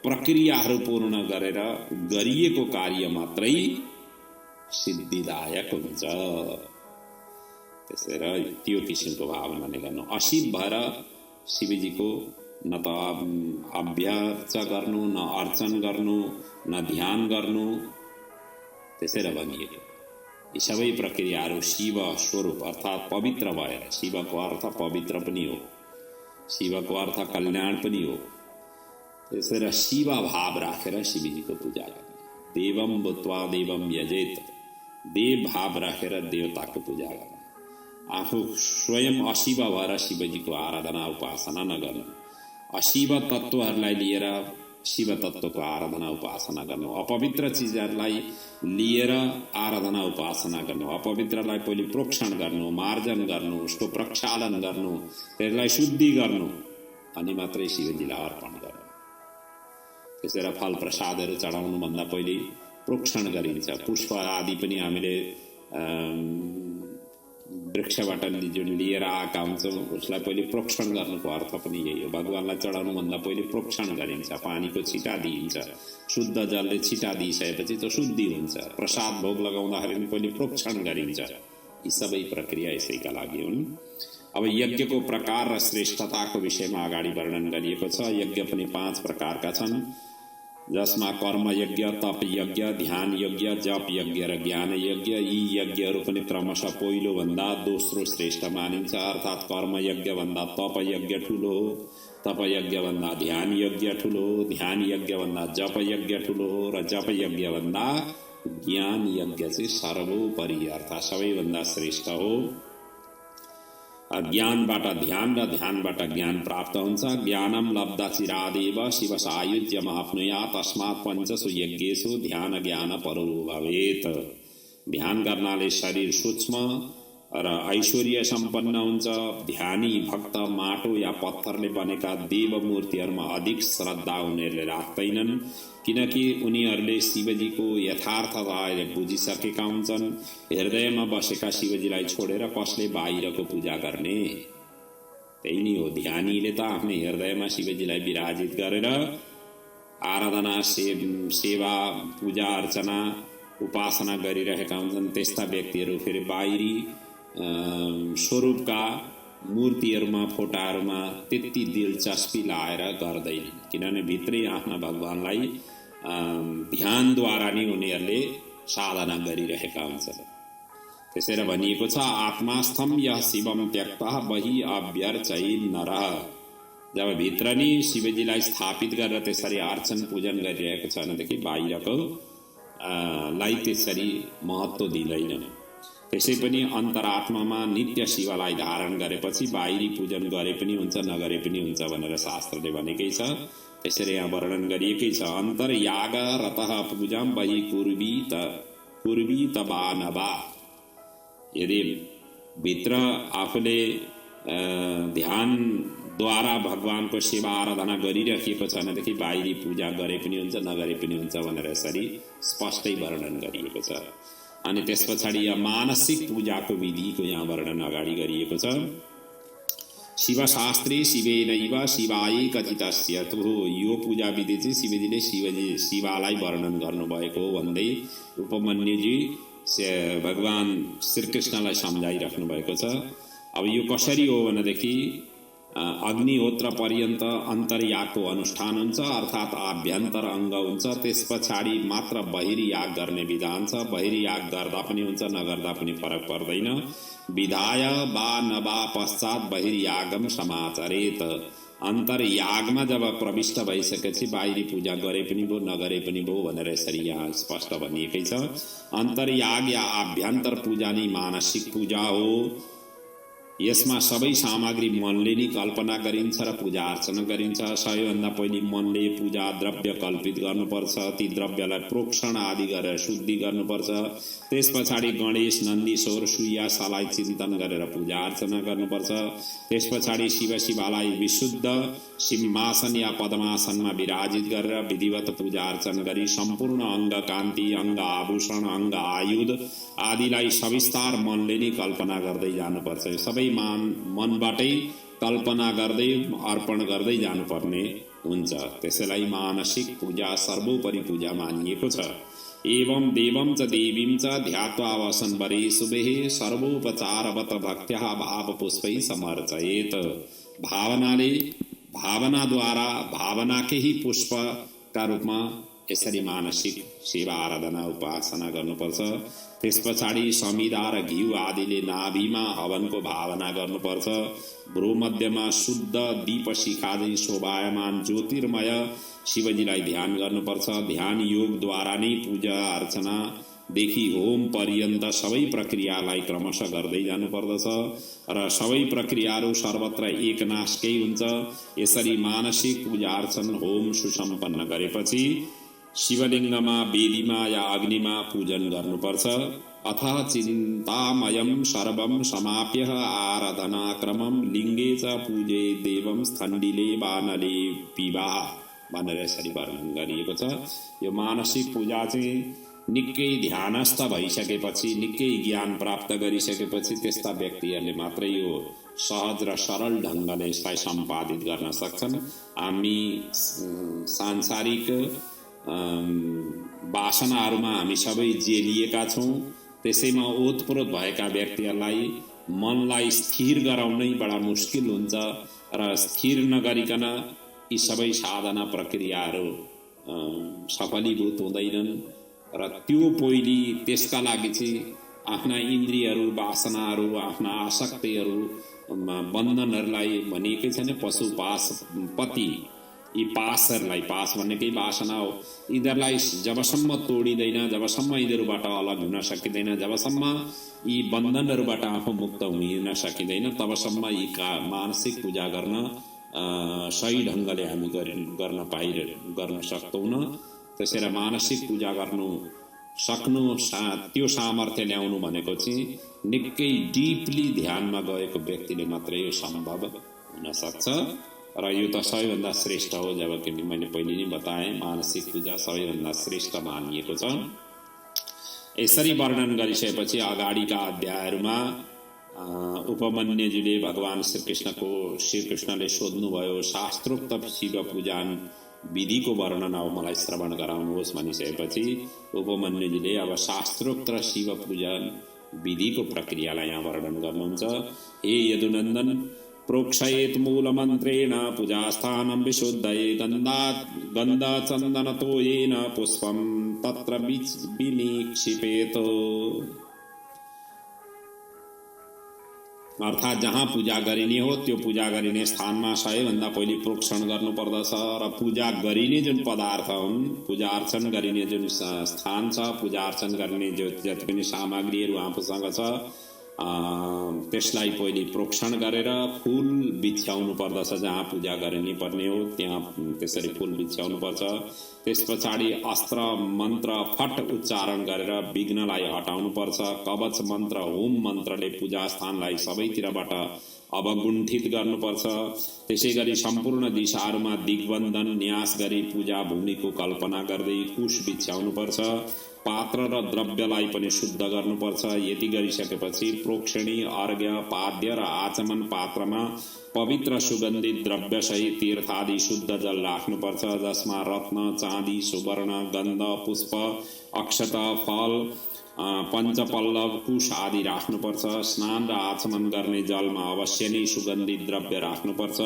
प्रक्रियाहरू पूर्ण गरेर गरिएको कार्य मात्रै सिद्धिदायक हुन्छ। त्यसैले त्यो किसिमको भावनाले गर्नु, अशिव भएर शिवजीको न त अभ्यास गर्नु, न अर्चन गर्नु, न ध्यान गर्नु। त्यसैले भनिएको यी सबै प्रक्रियाहरू शिव स्वरूप अर्थात् पवित्र भएर, शिवको अर्थ पवित्र पनि हो, शिवको अर्थ कल्याण पनि हो। त्यसैले शिव भाव राखेर शिवजीको पूजा गर्ने। देवम भूत्वा देवम यजेत, देव भाव राखेर देवताको पूजा गर्ने। आफू स्वयं अशिव भएर शिवजीको आराधना उपासना नगर्नु, अशिव तत्त्वहरूलाई लिएर शिव तत्त्वको आराधना उपासना गर्नु, अपवित्र चिजहरूलाई लिएर आराधना उपासना गर्नु, अपवित्रलाई पहिले प्रोक्षण गर्नु, मार्जन गर्नु, उसको प्रक्षालन गर्नु, त्यसलाई शुद्धि गर्नु, अनि मात्रै शिवजीलाई अर्पण गर्नु। त्यसैले फल प्रसादहरू चढाउनुभन्दा पहिले प्रोक्षण गरिन्छ। पुष्प आदि पनि हामीले वृक्षबाट जुन लिएर आएका हुन्छौँ उसलाई पहिले प्रोक्षण गर्नुको अर्थ पनि यही हो। भगवानलाई चढाउनुभन्दा पहिले प्रोक्षण गरिन्छ, पानीको छिटा दिइन्छ, शुद्ध जलले छिटा दिइसकेपछि त्यो शुद्धि हुन्छ। प्रसाद भोग लगाउँदाखेरि पनि पहिले प्रोक्षण गरिन्छ। यी सबै प्रक्रिया यसैका लागि हुन्। अब यज्ञको प्रकार र श्रेष्ठताको विषयमा अगाडि वर्णन गरिएको छ। यज्ञ पनि 5 प्रकारका छन्, जसमा कर्म यज्ञ, तप यज्ञ, ध्यान यज्ञ, जप यज्ञ र ज्ञान यज्ञ। यी यज्ञहरू पनि क्रमशः पहिलो भन्दा दोस्रो श्रेष्ठ मानिन्छ। अर्थात् कर्म यज्ञ भन्दा तप यज्ञ ठुलो हो, तप यज्ञ भन्दा ध्यान यज्ञ ठुलो हो, ध्यान यज्ञ भन्दा जप यज्ञ ठुलो हो, र जप यज्ञ भन्दा ज्ञान यज्ञ चाहिँ सर्वोपरि अर्थात् सबैभन्दा श्रेष्ठ हो। ज्ञानबाट ध्यान र ध्यानबाट ज्ञान प्राप्त हुन्छ। ज्ञानम लब्धा चिरादेव शिव सायुज्यम आफ्नुया तस्मात् पञ्चसु यज्ञेषु ध्यान ज्ञान परो भवेत्। ध्यान गर्नाले शरीर सूक्ष्म र ऐश्वर्य सम्पन्न हुन्छ। ध्यानी भक्त माटो या पत्थरले बनेका देव मूर्तिहरूमा अधिक श्रद्धा उनीहरूले राख्दैनन्, किनकि उनीहरूले शिवजीको यथार्थतालाई बुझिसकेका हुन्छन्। हृदयमा बसेका शिवजीलाई छोडेर कसले बाहिरको पूजा गर्ने? त्यही नै हो, ध्यानीले त आफ्नै हृदयमा शिवजीलाई विराजित गरेर आराधना सेवा पूजा अर्चना उपासना गरिरहेका हुन्छन्। त्यस्ता व्यक्तिहरू फेरि बाहिरी स्वरूपका मूर्तिहरूमा फोटाहरूमा त्यति दिलचस्पी लाएर गर्दैनन्, किनभने भित्रै आफ्ना भगवानलाई ध्यानद्वारा नै उनीहरूले साधना गरिरहेका हुन्छन्। त्यसैले भनिएको छ आत्मास्थम यः शिवम त्यक्तः बहि अभ्यर्चयेन् नरः। जब भित्र नै शिवजीलाई स्थापित गरेर त्यसरी अर्चन पूजन गरिरहेको छ भनेदेखि बाहिरको लाई त्यसरी महत्त्व दिँदैन। त्यसै पनि अन्तरात्मामा नित्य शिवलाई धारण गरेपछि बाहिरी पूजन गरे पनि हुन्छ नगरे पनि हुन्छ भनेर शास्त्रले भनेकै छ। त्यसरी यहाँ वर्णन गरिएकै छ अन्तर्याग रतः पूजां बहि कुर्वी तबा नबा। यदि भित्र आफूले ध्यानद्वारा भगवानको सेवा आराधना गरिराखेको छ भनेदेखि बाहिरी पूजा गरे पनि हुन्छ नगरे पनि हुन्छ भनेर यसरी स्पष्टै वर्णन गरिएको छ। अनि त्यस पछाडि यहाँ मानसिक पूजाको विधिको यहाँ वर्णन अगाडि गरिएको छ। शिवशास्त्रे शिवेनैव शिवाय कथितस्य। यो पूजा विधि चाहिँ शिवालाई वर्णन गर्नुभएको हो भन्दै उपमन्युजी भगवान श्रीकृष्णलाई सम्झाइराख्नु भएको छ। अब यो कसरी हो भनेदेखि अग्निहोत्र पर्यन्त अन्तर्यागको अनुष्ठान हुन्छ, अर्थात् आभ्यन्तर अङ्ग हुन्छ। त्यस पछाडि मात्र बहिरी याग गर्ने विधान छ। बहिरी याग गर्दा पनि हुन्छ नगर्दा पनि फरक पर्दैन। विधाय वा नवा पश्चात बहिरी यागम समाचरेत। अन्तर्यागमा जब प्रविष्ट भइसकेपछि बाहिरी पूजा गरे पनि भयो नगरे पनि भयो भनेर यसरी यहाँ स्पष्ट भनिएकै छ। अन्तर्याग या आभ्यन्तर पूजा नै मानसिक पूजा हो। यसमा सबै सामग्री मनले नै कल्पना गरिन्छ र पूजा अर्चना गरिन्छ। सबैभन्दा पहिले मनले पूजा द्रव्य कल्पित गर्नुपर्छ, ती द्रव्यलाई प्रोक्षण आदि गरेर शुद्धि गर्नुपर्छ। त्यस पछाडि गणेश नन्दीश्वर सूर्यलाई चिन्तन गरेर पूजा अर्चना गर्नुपर्छ। त्यस पछाडि शिवलाई विशुद्ध सिंहासन या पद्मासनमा विराजित गरेर विधिवत पूजा अर्चना गरी सम्पूर्ण अङ्ग कान्ति, अङ्ग आभूषण, अङ्ग आयुध आदिलाई सविस्तार मनले नै कल्पना गर्दै जानुपर्छ। सबै मनबाटै कल्पना गर्दै अर्पण गर्दै जानुपर्ने हुन्छ। त्यसैलाई मानसिक पूजा सर्वोपरि पूजा मानिएको छ। एवं देवं च देवीं च ध्यात्वा वसन्वरे शुभे सर्वोपचारवत भक्त्या भावपुष्पै समर्चयेत। भावनाले, भावनाद्वारा, भावनाकै ही पुष्पका रूपमा यसरी मानसिक सेवा आराधना उपासना गर्नुपर्छ। त्यस पछाडि समिधा र घिउ आदिले नाभिमा हवनको भावना गर्नुपर्छ। भ्रूमध्यमा शुद्ध दीप शिखादै शोभायमान ज्योतिर्मय शिवजीलाई ध्यान गर्नुपर्छ। ध्यान योगद्वारा नै पूजा अर्चनादेखि होम पर्यन्त सबै प्रक्रियालाई क्रमशः गर्दै जानुपर्दछ र सबै प्रक्रियाहरू सर्वत्र एकनाशकै हुन्छ। यसरी मानसिक पूजा अर्चन होम सुसम्पन्न गरेपछि शिवलिङ्गमा, वेदीमा या अग्निमा पूजन गर्नुपर्छ। अथ चिन्तामयं सर्वं समाप्य आराधनाक्रमं लिङ्गे च पूजे देवं स्थण्डिले बानले पिबा भनेर यसरी वर्णन गरिएको छ। यो मानसिक पूजा चाहिँ निकै ध्यानस्थ भइसकेपछि, निकै ज्ञान प्राप्त गरिसकेपछि त्यस्ता व्यक्तिहरूले मात्रै यो सहज र सरल ढङ्गले यसलाई सम्पादित गर्न सक्छन्। हामी सांसारिक वासनाहरूमा हामी सबै जेलिएका छौँ। त्यसैमा ओतप्रोत भएका व्यक्तिहरूलाई मनलाई स्थिर गराउनै बडा मुस्किल हुन्छ र स्थिर नगरिकन यी सबै साधना प्रक्रियाहरू सफलीभूत हुँदैनन्। र त्यो पहिली त्यसका लागि चाहिँ आफ्ना इन्द्रियहरू, वासनाहरू, आफ्ना आसक्तिहरू, बन्धनहरूलाई भनिएकै छैन पशुपाशपति, यी पासहरूलाई, पास भनेकै वासना हो, यिनीहरूलाई जबसम्म तोडिँदैन, जबसम्म यिनीहरूबाट अलग हुन सकिँदैन, जबसम्म यी बन्धनहरूबाट आफू मुक्त हुन सकिँदैन, तबसम्म यी मानसिक पूजा गर्न सही ढङ्गले हामी गर्न सक्दैनौँ। त्यसैले मानसिक पूजा गर्नु सक्नु, त्यो सामर्थ्य ल्याउनु भनेको चाहिँ निकै डिपली ध्यानमा गएको व्यक्तिले मात्रै यो सम्भव हुन सक्छ। र यो त सबैभन्दा श्रेष्ठ हो। जबकि मैले पहिले नै बताएँ, मानसिक पूजा सबैभन्दा श्रेष्ठ मानिएको छ। यसरी वर्णन गरिसकेपछि अगाडिका अध्यायहरूमा उपमन्युजीले भगवान श्रीकृष्णले सोध्नुभयो शास्त्रोक्त शिव पूजा विधिको वर्णन अब मलाई श्रवण गराउनुहोस् भनिसकेपछि उपमन्युजीले अब शास्त्रोक्त शिव पूजा विधिको प्रक्रियालाई यहाँ वर्णन गर्नुहुन्छ। हे यदुनन्दन, प्रोक्षयेत मूलमन्त्रेण पूजास्थानं विशुद्धये गन्धचन्दनतोयेन पुष्पं तत्र विनिक्षिपेत। अर्थात् जहाँ पूजा गरिने हो त्यो पूजा गरिने स्थानमा सबैभन्दा पहिले प्रोक्षण गर्नुपर्दछ र पूजा गरिने जुन पदार्थ हुन्, पूजा अर्चन गरिने जुन स्थान छ, पूजा अर्चन गर्ने जति पनि सामग्रीहरू आफूसँग छ त्यसलाई पहिले प्रोक्षण गरेर फूल बिछ्याउनु पर्दछ। जहाँ पूजा गरिने पर्ने हो त्यहाँ त्यसरी फूल बिछ्याउनु पर्छ। त्यस पछाडि अस्त्र मन्त्र फट उच्चारण गरेर विघ्नलाई हटाउनु पर्छ। कवच मन्त्र, होम मन्त्रले पूजा स्थानलाई सबैतिरबाट अवगुण्ठित गर्नुपर्छ। त्यसै गरी सम्पूर्ण दिशाहरूमा दिग्बन्धन न्यास गरी पूजा भूमिको कल्पना गर्दै कुश बिछ्याउनुपर्छ। पात्र र द्रव्यलाई पनि शुद्ध गर्नुपर्छ। यति गरिसकेपछि प्रोक्षणी, अर्घ्य, पाद्य र आचमन पात्रमा पवित्र सुगन्धित द्रव्यसहित तीर्थादि शुद्ध जल राख्नुपर्छ, जसमा रत्न, चाँदी, सुवर्ण, गन्ध, पुष्प, अक्षत, फल, पञ्चपल्लव, कुश आदि राख्नुपर्छ। स्नान र आचमन गर्ने जलमा अवश्य नै सुगन्धित द्रव्य राख्नुपर्छ।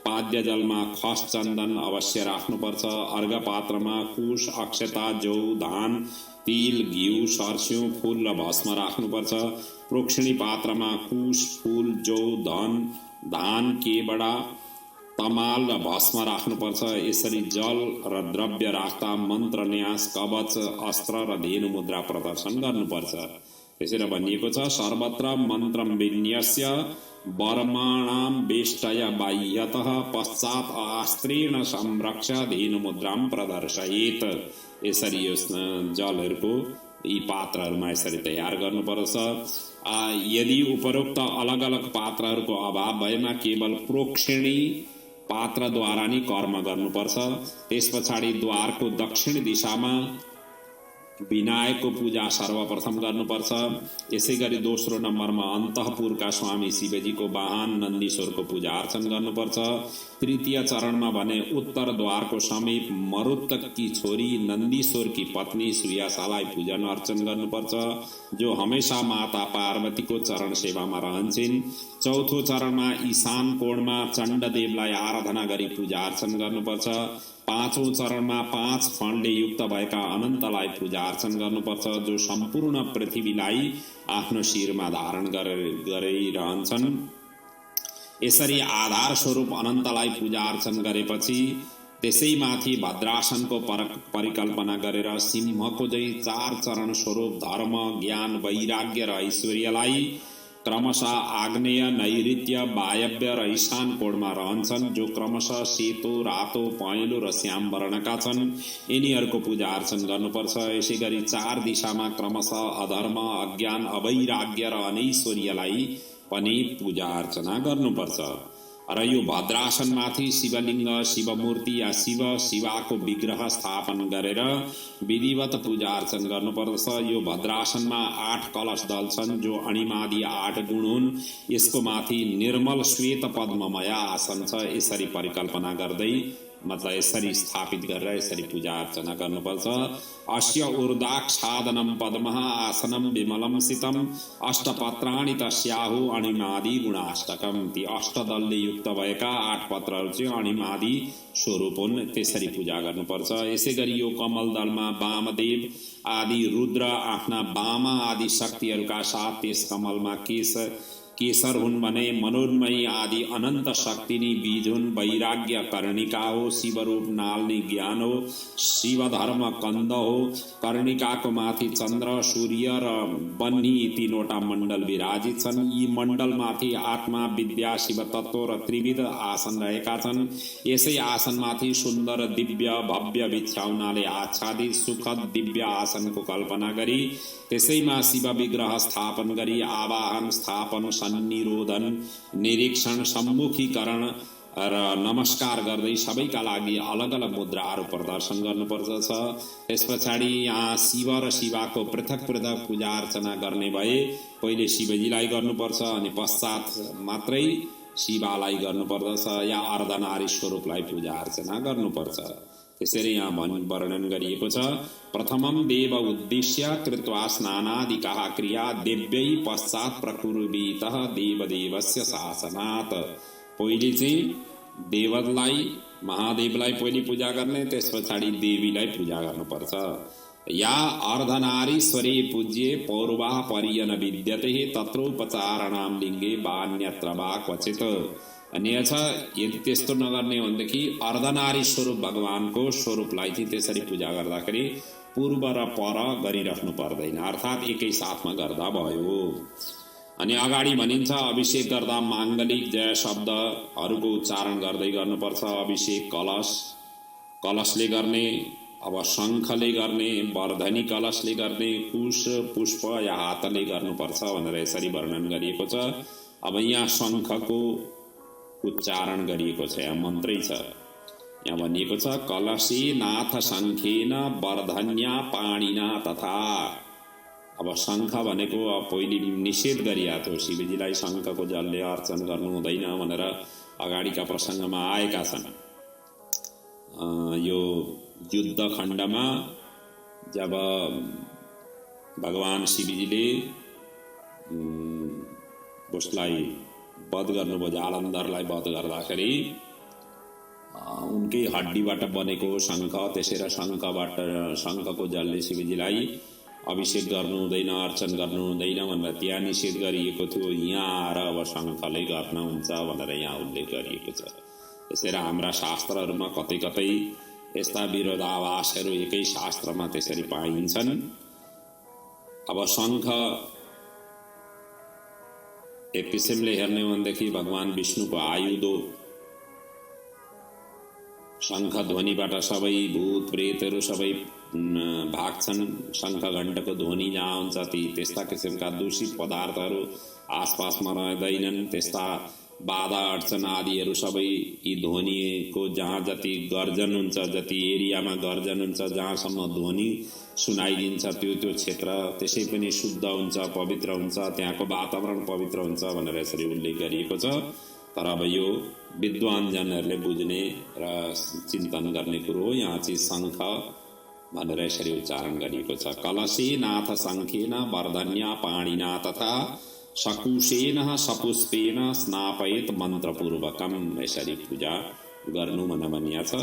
पाद्य जलमा खस चन्दन अवश्य राख्नुपर्छ। अर्घ पात्रमा कुश, अक्षता, जौ, धान, तिल, घिउ, सर्स्यौं, फूल र भस्म राख्नुपर्छ। प्रोक्षणी पात्रमा कुश, फूल, जौ, धान, केवडा, तमाल र भस्म राख्नुपर्छ। यसरी जल र द्रव्य राख्दा मन्त्र न्यास, कवच, अस्त्र र धेनु मुद्रा प्रदर्शन गर्नुपर्छ। त्यसैले भनिएको छ सर्वत्र मन्त्रम विन्यस्य वर्माणाम वेष्टय बाह्यतः पश्चात् अस्त्रेण संरक्ष धेनु मुद्राम प्रदर्शयेत। यसरी यो जलहरूको यी पात्रहरूमा यसरी तयार गर्नुपर्छ। यदि उपरोक्त अलग अलग पात्रहरूको अभाव भएमा केवल प्रोक्षणी पात्रद्वारा नै कर्म गर्नुपर्छ। त्यस पछाडि द्वारको दक्षिण दिशामा विनायकको पूजा सर्वप्रथम गर्नुपर्छ। यसै गरी दोस्रो नम्बरमा अन्तःपुरका स्वामी शिवजीको वाहन नन्दीश्वरको पूजा अर्चन गर्नुपर्छ। तृतीय चरणमा भने उत्तरद्वारको समीप मरुतकी छोरी नन्दीश्वरकी पत्नी सुयासालाई पूजन अर्चन गर्नुपर्छ, जो हमेशा माता पार्वतीको चरण सेवामा रहन्छन्। चौथो चरणमा ईशान कोणमा चण्डदेवलाई आराधना गरी पूजा अर्चन गर्नुपर्छ। पाँचौं चरणमा 5 फणले युक्त भएका अनन्तलाई पूजा अर्चन गर्नुपर्छ, जो सम्पूर्ण पृथ्वीलाई आफ्नो शिरमा धारण गरिरहन्छन्। यसरी आधार स्वरूप अनन्तलाई पूजा अर्चन गरेपछि त्यसैमाथि भद्रासनको परिकल्पना गरेर सिंहको झैं 4 चरण स्वरूप धर्म, ज्ञान, वैराग्य र ऐश्वर्यलाई क्रमशः आग्नेय, नैऋत्य, वायव्य र ईशान कोणमा रहन्छन्, जो क्रमशः सेतो, रातो, पहेँलो र श्याम वर्णका छन्। यिनीहरूको पूजा अर्चन गर्नुपर्छ। यसै गरी 4 दिशामा क्रमशः अधर्म, अज्ञान, अवैराग्य र अनैश्वर्यलाई पनि पूजा अर्चना गर्नुपर्छ। र यो भद्रासनमाथि शिवलिङ्ग, शिवमूर्ति या शिवाको विग्रह स्थापन गरेर विधिवत पूजा अर्चन गर्नुपर्दछ। यो भद्रासनमा 8 कलश दल्छन्, जो अणिमादि 8 गुण हुन्। यसको माथि निर्मल श्वेत पद्ममय आसन छ। यसरी परिकल्पना गर्दै मतलब यसरी स्थापित गरेर यसरी पूजा अर्चना गर्नुपर्छ। अस्य ऊर्ध्वाक्षादनं पद्मः आसनं विमलं सितं अष्टपत्राणि तस्याहु अणिमादि गुणाष्टकम। ती अष्टदलले युक्त भएका 8 पत्रहरू चाहिँ अणिमादि स्वरूप हुन्। त्यसरी पूजा गर्नुपर्छ। यसै गरी यो कमल दलमा वामदेव आदि रुद्र आफ्ना वाम आदि शक्तिहरूका साथ त्यस कमलमा केसर हुन् भने मनोन्मयी आदि अनन्त शक्तिनी बीज हुन्। वैराग्य कर्णिका हो, शिवरूप नाल्ने ज्ञान हो, शिवधर्म कन्द हो। कर्णिकाको माथि चन्द्र, सूर्य र बन्ही 3वटा मण्डल विराजित छन्। यी मण्डलमाथि आत्मा, विद्या, शिव तत्व र त्रिविध आसन रहेका छन्। यसै आसनमाथि सुन्दर, दिव्य, भव्य बिछ्याउनाले आच्छादित सुखद दिव्य आसनको कल्पना गरी त्यसैमा शिव विग्रह स्थापन गरी आवाहन, स्थापन, सन्निरोधन, निरीक्षण, सम्मुखीकरण र नमस्कार गर्दै सबैका लागि अलग अलग मुद्राहरू प्रदर्शन गर्नुपर्दछ। त्यस पछाडि यहाँ शिव र शिवाको पृथक पृथक पूजा अर्चना गर्ने भए पहिले शिवजीलाई गर्नुपर्छ अनि पश्चात मात्रै शिवालाई गर्नुपर्दछ या अर्धनारी स्वरूपलाई पूजा अर्चना गर्नुपर्छ। त्यसरी यहाँ वर्णन गरिएको छ। प्रथमं देव उद्देश्य कृत्वा स्नानादिकः क्रिया देव्यै पश्चात् प्रकुर्वीतः देवदेवस्य शासनात्। पहिले चाहिँ देवलाई, महादेवलाई पहिले पूजा गर्ने, त्यस पछाडि देवीलाई पूजा गर्नुपर्छ। या अर्धनारीश्वरे पूज्ये पौर्वाः पर्यन विद्यते तत्रोपचारणां लिङ्गे वान्यत्र वा क्वचित्। अनि यदि त्यस्तो नगर्ने हो भनेदेखि अर्धनारी स्वरूप भगवानको स्वरूपलाई चाहिँ त्यसरी पूजा गर्दाखेरि पूर्व र पर गरिराख्नु पर्दैन, अर्थात् एकै साथमा गर्दा भयो। अनि अगाडि भनिन्छ अभिषेक गर्दा माङ्गलिक जय शब्दहरूको उच्चारण गर्दै गर्नुपर्छ। अभिषेक कलशले गर्ने, अब शङ्खले गर्ने, वर्धनी कलशले गर्ने, कुश पुष्प या हातले गर्नुपर्छ भनेर यसरी वर्णन गरिएको छ। अब यहाँ शङ्खको उच्चारण गरिएको छ, यहाँ मन्त्रै छ। यहाँ भनिएको छ कलशी नाथ शङ्खेन वर्धन्या पाणिना तथा। अब शङ्ख भनेको पहिले निषेध गरिएको थियो, शिवजीलाई शङ्खको जलले अर्चन गर्नु हुँदैन भनेर अगाडिका प्रसङ्गमा आएका छन्। यो युद्ध खण्डमा जब भगवान शिवजीले उसलाई वध गर्नुभयो, जालन्धरलाई वध गर्दाखेरि उनकै हड्डीबाट बनेको शङ्ख, त्यसैले शङ्खको जलले शिवजीलाई अभिषेक गर्नु हुँदैन, अर्चन गर्नु हुँदैन भनेर त्यहाँ निषेध गरिएको थियो। यहाँ आएर अब शङ्खले गर्न हुन्छ भनेर यहाँ उल्लेख गरिएको छ। त्यसैले हाम्रा शास्त्रहरूमा कतै कतै यस्ता विरोधाभासहरू एकै शास्त्रमा त्यसरी पाइन्छन्। अब शङ्ख एक किसिमले हेर्ने हो भनेदेखि भगवान विष्णुको आयुध हो। शङ्ख ध्वनिबाट सबै भूत प्रेतहरू सबै भाग्छन्। शङ्ख घण्टको ध्वनि जहाँ हुन्छ त्यस्ता किसिमका दूषित पदार्थहरू आसपासमा रहँदैनन्। त्यस्ता बाधा अड्चन आदिहरू सबै यी ध्वनिको जहाँ जति गर्जन हुन्छ, जति एरियामा गर्जन हुन्छ, जहाँसम्म ध्वनि सुनाइदिन्छ त्यो क्षेत्र त्यसै पनि शुद्ध हुन्छ, पवित्र हुन्छ, त्यहाँको वातावरण पवित्र हुन्छ भनेर यसरी उल्लेख गरिएको छ। तर अब यो विद्वान जनहरूले बुझ्ने र चिन्तन गर्ने कुरो हो। यहाँ चाहिँ शङ्ख भनेर यसरी उच्चारण गरिएको छ। कलशे नाथ शङ्खेन वर्धन्या पाणिना तथा सकुशेन सपुष्पेन स्नापयेत मन्त्रपूर्वकम, यसरी पूजा गर्नु भनिएको छ।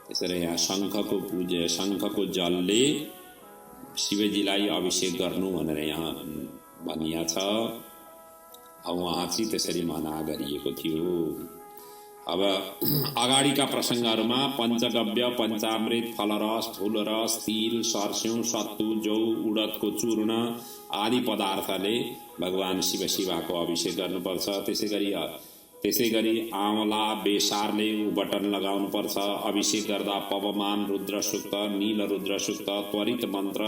त्यसरी यहाँ शङ्खको जलले शिवजीलाई अभिषेक गर्नु भनेर यहाँ भनिएको छ। अब उहाँ चाहिँ त्यसरी मना गरिएको थियो। अब अगाडिका प्रसङ्गहरूमा पञ्चगव्य, पञ्चामृत, फलरस, फूलरस, तिल, सर्स्यौं, सत्तु, जौ, उडदको चूर्ण आदि पदार्थले भगवान शिवको अभिषेक गर्नुपर्छ। त्यसै गरी आँवला बेसारले बटन लगाउनुपर्छ। अभिषेक गर्दा पवमान रुद्र सूक्त, नील रुद्र सूक्त, त्वरित मन्त्र,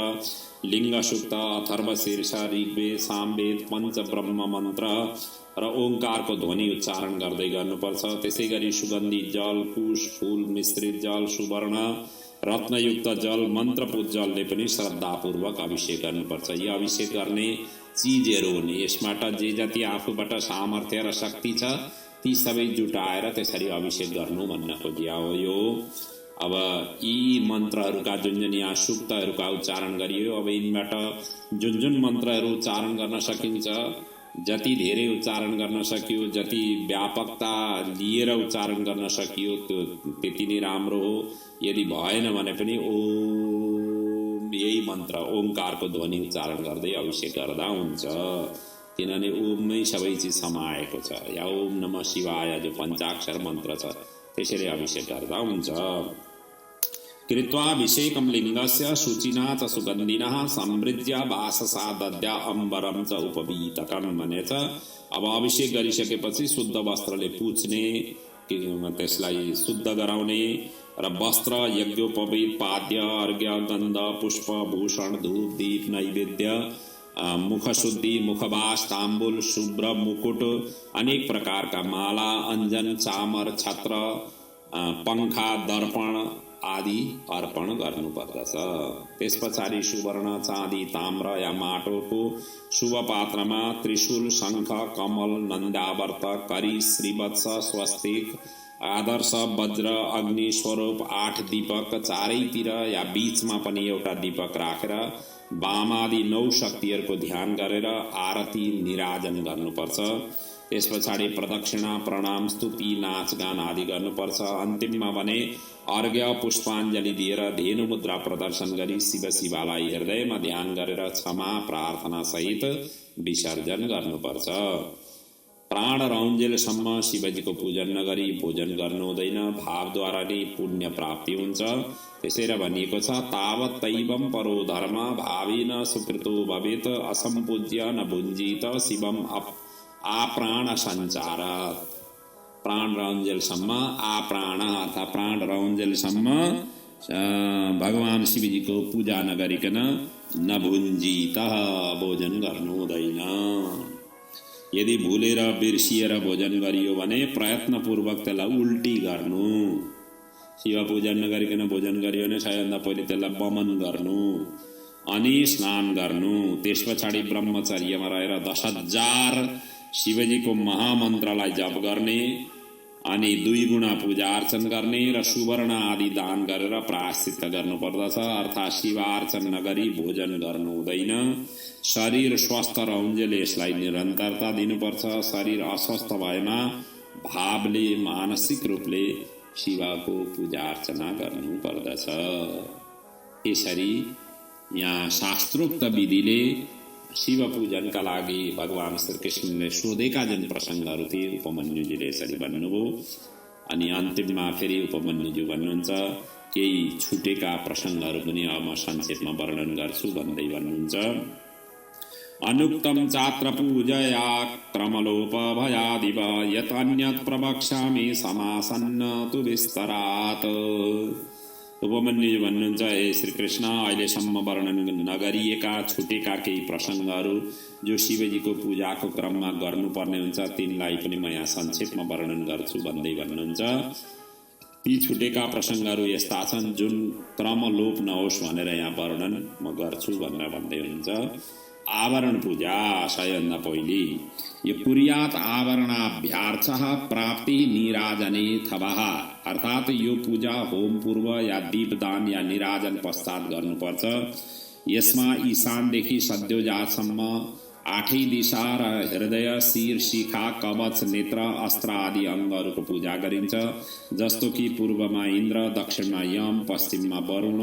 लिङ्ग सूक्त, अथर्व शीर्ष, ऋग्वेद, सामवेद, पञ्चब्रह्म मन्त्र र ओंकारको ध्वनि उच्चारण गर्दै गर्नुपर्छ। त्यसै गरी सुगन्धित जल, कुश फूल मिश्रित जल, सुवर्ण रत्नयुक्त जल, मन्त्रपुत जलले पनि श्रद्धापूर्वक अभिषेक गर्नुपर्छ। यो अभिषेक गर्ने चिजहरू हुन्। यसबाट जे जति आफूबाट सामर्थ्य र शक्ति छ ती सबै जुटाएर त्यसरी अभिषेक गर्नु भन्न खोजिया हो यो। अब यी मन्त्रहरूका जुन यहाँ सूक्तहरूका उच्चारण गरियो, अब यिनबाट जुन मन्त्रहरू उच्चारण गर्न सकिन्छ, जति धेरै उच्चारण गर्न सकियो, जति व्यापकता लिएर उच्चारण गर्न सकियो त्यति नै राम्रो हो। यदि भएन भने पनि ओम यही मन्त्र ओंकारको ध्वनि उच्चारण गर्दै अभिषेक गर्दा हुन्छ। किनभने ओममै सबै चिज समाएको छ। या ओम नमः शिवाय जो पञ्चाक्षर मन्त्र छ त्यसरी अभिषेक गर्दा हुन्छ। कृत्वाभिषेकं लिङ्गस्य शुचिना च सुगन्धिनः समृद्ध्या वाससा दद्या अम्बरम च उपवीतकम भनेछ। अब अभिषेक गरिसकेपछि शुद्ध वस्त्रले पुछ्ने, त्यसलाई शुद्ध गराउने र वस्त्र, यज्ञोपवीत, पाद्य, अर्घ्य, गन्ध, पुष्प, भूषण, धूप, दीप, नैवेद्य, मुखशुद्धि, मुखवास, ताम्बुल, शुभ्र मुकुट, अनेक प्रकारका माला, अंजन, चामर, छत्र, पंखा, दर्पण आदि अर्पण गर्नुपर्दछ। त्यस पछाडि सुवर्ण, चाँदी, ताम्र या माटोको शुभ पात्रमा त्रिशूल, शङ्ख, कमल, नन्दावर्त, करी, श्रीवत्स, स्वस्तिक, आदर्श, वज्र, अग्नि स्वरूप 8 दीपक चारैतिर या बीचमा पनि एउटा दीपक राखेर वामादि 9 शक्तिहरूको ध्यान गरेर आरती निराजन गर्नुपर्छ। त्यस पछाडि प्रदक्षिणा, प्रणाम, स्तुति, नाचगान आदि गर्नुपर्छ। अन्तिममा भने अर्घ्य पुष्पाञ्जली दिएर धेनु मुद्रा प्रदर्शन गरी शिवलाई हृदयमा ध्यान गरेर क्षमा प्रार्थना सहित विसर्जन गर्नुपर्छ। प्राण रौन्जेलसम्म शिवजीको पूजन नगरी भोजन गर्नु हुँदैन। भावद्वारा नै पुण्य प्राप्ति हुन्छ। त्यसैले भनिएको छ तावत् तैवं परो धर्म भावेन सुकृतो भवेत असम्पूज्य न भुञ्जीत शिवम आप्राण संचार। प्राण रौन्जेलसम्म आप्राण अर्थात् प्राण रौन्जेलसम्म भगवान शिवजीको पूजा नगरिकन न भुञ्जीत भोजन गर्नु हुँदैन। यदि भुलेर बिर्सिएर भोजन गरियो भने प्रयत्नपूर्वक त्यसलाई उल्टी गर्नु। शिव पूजन नगरिकन भोजन गरियो भने सबैभन्दा पहिले त्यसलाई बमन गर्नु, अनि स्नान गर्नु। त्यस पछाडि ब्रह्मचर्यमा रहेर 10,000 शिवजीको महामन्त्रलाई जप गर्ने, अनि 2 गुणा पूजा अर्चन गर्ने र सुवर्ण आदि दान गरेर प्रायश्चित गर्नुपर्दछ। अर्थात् शिवार्चन नगरी भोजन गर्नु हुँदैन। शरीर स्वस्थ रहन्जेल यसलाई निरन्तरता दिनुपर्छ। शरीर अस्वस्थ भएमा भावले मानसिक रूपले शिवको पूजा अर्चना गर्नुपर्दछ। यसरी यहाँ शास्त्रोक्त विधिले शिव पूजनका लागि भगवान श्री कृष्णले सोधेका जुन प्रसङ्गहरू थिए उपमन्युजीले यसरी भन्नुभयो। अनि अन्तिममा फेरि उपमन्युजी भन्नुहुन्छ केही छुटेका प्रसङ्गहरू पनि अब म संक्षेपमा वर्णन गर्छु भन्दै भन्नुहुन्छ। अनुक्तम चात्र पूजया क्रमलोपभयादिव यत् अन्यत् प्रवक्ष्यामि समासन्न तु विस्तरात्। उपमन्युजी भन्नुहुन्छ हे श्री कृष्ण, अहिलेसम्म वर्णन नगरिएका छुटेका केही प्रसङ्गहरू जो शिवजीको पूजाको क्रममा गर्नुपर्ने हुन्छ तिनलाई पनि म यहाँ संक्षेपमा वर्णन गर्छु भन्दै भन्नुहुन्छ। ती छुटेका प्रसङ्गहरू यस्ता छन् जुन क्रमलोप नहोस् भनेर यहाँ वर्णन म गर्छु भनेर भन्दै हुन्छ। आवरण पूजा सबैभन्दा पहिले यो कुर्यात आवरणाभ्यार्थः प्राप्ति निराजने थवः, अर्थात् यो पूजा होम पूर्व या दीपदान या निराजन पश्चात गर्नुपर्छ। यसमा ईशानदेखि सद्योजातसम्म 8 दिशा र हृदय, शिर, शिखा, कवच, नेत्र, अस्त्र आदि अङ्गहरूको पूजा गरिन्छ। जस्तो कि पूर्वमा इन्द्र, दक्षिणमा यम, पश्चिममा वरुण,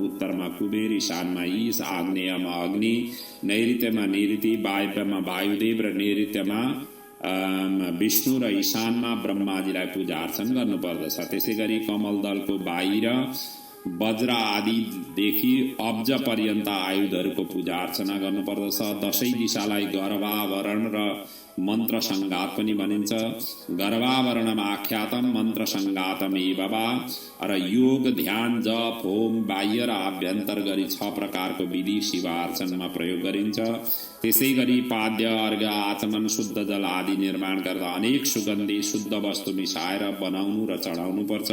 उत्तरमा कुबेर, ईशानमा ईश, आग्नेयमा अग्नि, नैऋत्यमा निऋति, वायव्यमा वायुदेव र नैऋत्यमा विष्णु र ईशानमा ब्रह्माजीलाई पूजा अर्चन गर्नुपर्दछ। त्यसै गरी कमल दलको बाहिर वज्र आदिदेखि अब्ज पर्यन्त आयुधहरूको पूजा अर्चना गर्नुपर्दछ। 10 दिशालाई गर्भावरण र मन्त्र सङ्गात पनि भनिन्छ। गर्भावरणमा आख्यातम मन्त्र सङ्गातमेव वा, र योग, ध्यान, जप, होम, बाह्य र आभ्यन्तर गरी 6 प्रकारको विधि शिव अर्चनमा प्रयोग गरिन्छ। त्यसै गरी पाद्य, अर्घ, आचमन, शुद्ध जल आदि निर्माण गर्दा अनेक सुगन्धी शुद्ध वस्तु मिसाएर बनाउनु र चढाउनु पर्छ।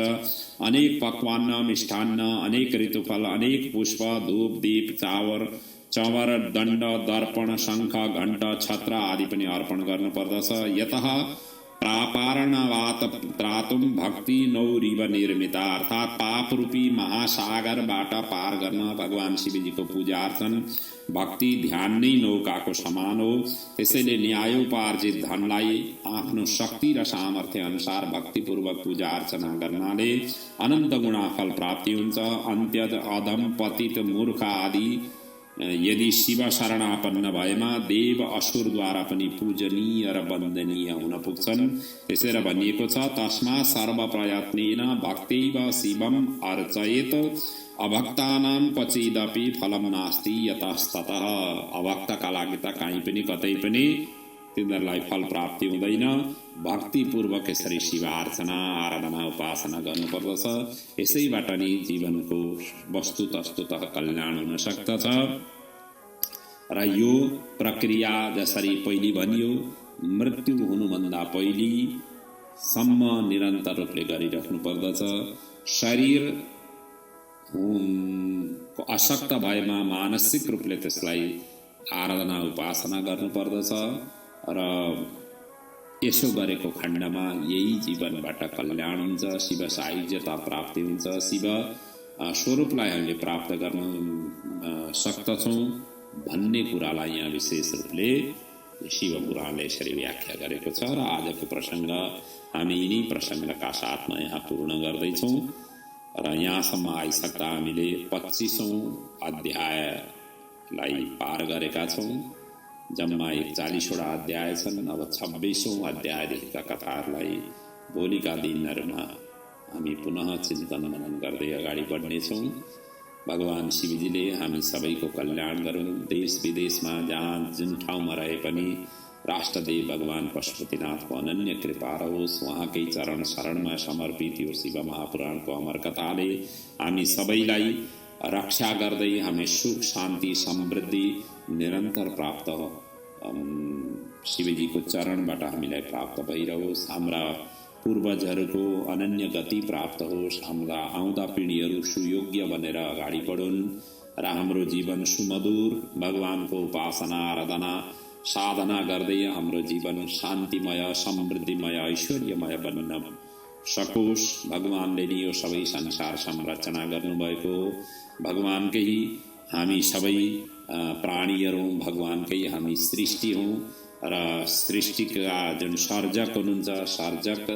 अनेक पकवान्न, मिष्ठान्न, अनेक ऋतुफल, अनेक पुष्प, धूप, दीप, चवर, दण्ड, दर्पण, शङ्ख, घण्ट, छत्र आदि पनि अर्पण गर्नुपर्दछ। यतः प्रापारणवात त्रातुम भक्ति नौरिव निर्मिता, अर्थात् पाप रूपी महासागरबाट पार गर्न भगवान शिवजीको पूजा अर्चन भक्ति ध्यान नै नौकाको समान हो। त्यसैले न्यायोपार्जित धनलाई आफ्नो शक्ति र सामर्थ्य अनुसार भक्तिपूर्वक पूजा अर्चना गर्नाले अनन्त गुणाफल प्राप्ति हुन्छ। अन्त्यज, अधम, पतित, मूर्ख आदि यदि शिव शरणापन्न भएमा देव असुरद्वारा पनि पूजनीय र वन्दनीय हुन पुग्छन्। त्यसैले भनिएको छ, तस्मा सर्वप्रयत्नेन भक्त्यैव शिवम् अर्चयेत अभक्तानां क्वचिदपि फलं नास्ति यतस्ततः। अभक्तका लागि त कहीँ पनि कतै पनि तिनीहरूलाई फल प्राप्ति हुँदैन। भक्तिपूर्वक यसरी शिव अर्चना, आराधना, उपासना गर्नुपर्दछ। यसैबाट नै जीवनको वस्तु तस्तुतः कल्याण हुन सक्दछ। र यो प्रक्रिया जसरी पहिले भनियो, मृत्यु हुनुभन्दा पहिलेसम्म निरन्तर रूपले गरिराख्नु पर्दछ। शरीर अशक्त भएमा मानसिक रूपले त्यसलाई आराधना उपासना गर्नुपर्दछ। र यसो गरेको खण्डमा यही जीवनबाट कल्याण हुन्छ, शिव सायुज्यता प्राप्ति हुन्छ, शिव स्वरूपलाई हामीले प्राप्त गर्न सक्दछौँ भन्ने कुरालाई यहाँ विशेष रूपले शिव पुराणले यसरी व्याख्या गरेको छ। र आजको प्रसङ्ग हामी यिनै प्रसङ्गका साथमा यहाँ पूर्ण गर्दैछौँ। र यहाँसम्म आइसक्दा हामीले 25औं अध्यायलाई पार गरेका छौँ। जम्मा 41वटा अध्याय छन्। अब 26औं अध्यायदेखिका कथाहरूलाई भोलिका दिनहरूमा हामी पुनः चिन्तन मनन गर्दै अगाडि बढ्नेछौँ। भगवान शिवजीले हामी सबैको कल्याण गरून्। देश विदेशमा जहाँ जुन ठाउँमा रहे पनि राष्ट्रदेव भगवान पशुपतिनाथको अनन्य कृपा रहोस्। उहाँकै चरण शरणमा समर्पित यो शिव महापुराणको अमर कथाले हामी सबैलाई रक्षा गर्दै हामी सुख, शान्ति, समृद्धि निरन्तर प्राप्त शिवजीको चरणबाट हामीलाई प्राप्त भइरहोस्। हाम्रा पूर्वजहरूको अनन्य गति प्राप्त होस्। हाम्रा आउँदा पिँढीहरू सुयोग्य बनेर अगाडि बढुन् र हाम्रो जीवन सुमधुर भगवानको उपासना, आराधना, साधना गर्दै हाम्रो जीवन शान्तिमय, समृद्धिमय, ऐश्वर्यमय बन्न सकोस्। भगवानले नि यो सबै संसार संरचना गर्नुभएको भगवानकै हामी सबै प्राणीहरू, भगवानकै हामी सृष्टि हौँ र सृष्टिका जुन सर्जक हुनुहुन्छ, सर्जक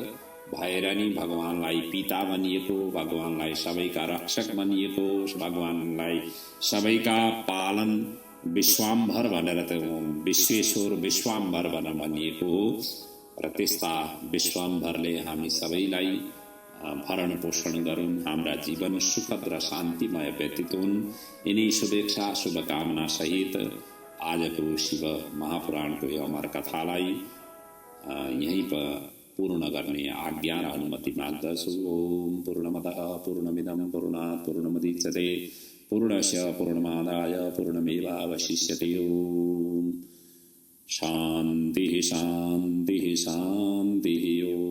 भएर नि भगवानलाई पिता भनिएको, भगवानलाई सबैका रक्षक भनिएको, भगवानलाई सबैका पालन विश्वाम्भर भनेर त विश्वेश्वर विश्वाम्भर भनेर भनिएको हो। र त्यस्ता विश्वाम्भरले हामी सबैलाई भरण पोषण गरून्, हाम्रा जीवन सुखद र शान्तिमय व्यतीत हुन्। यिनै शुभेच्छा शुभकामना सहित आजको शिव महापुराणको यो अमर कथालाई यहीँ पूर्ण गर्ने आज्ञा र अनुमति माग्दछु। ओम पूर्णमदः पूर्णमिदं पूर्णात् पूर्णमुदच्यते पूर्णस्य पूर्णमादाय पूर्णमेवावशिष्यते। ओम शान्तिः शान्तिः शान्तिः। ओम।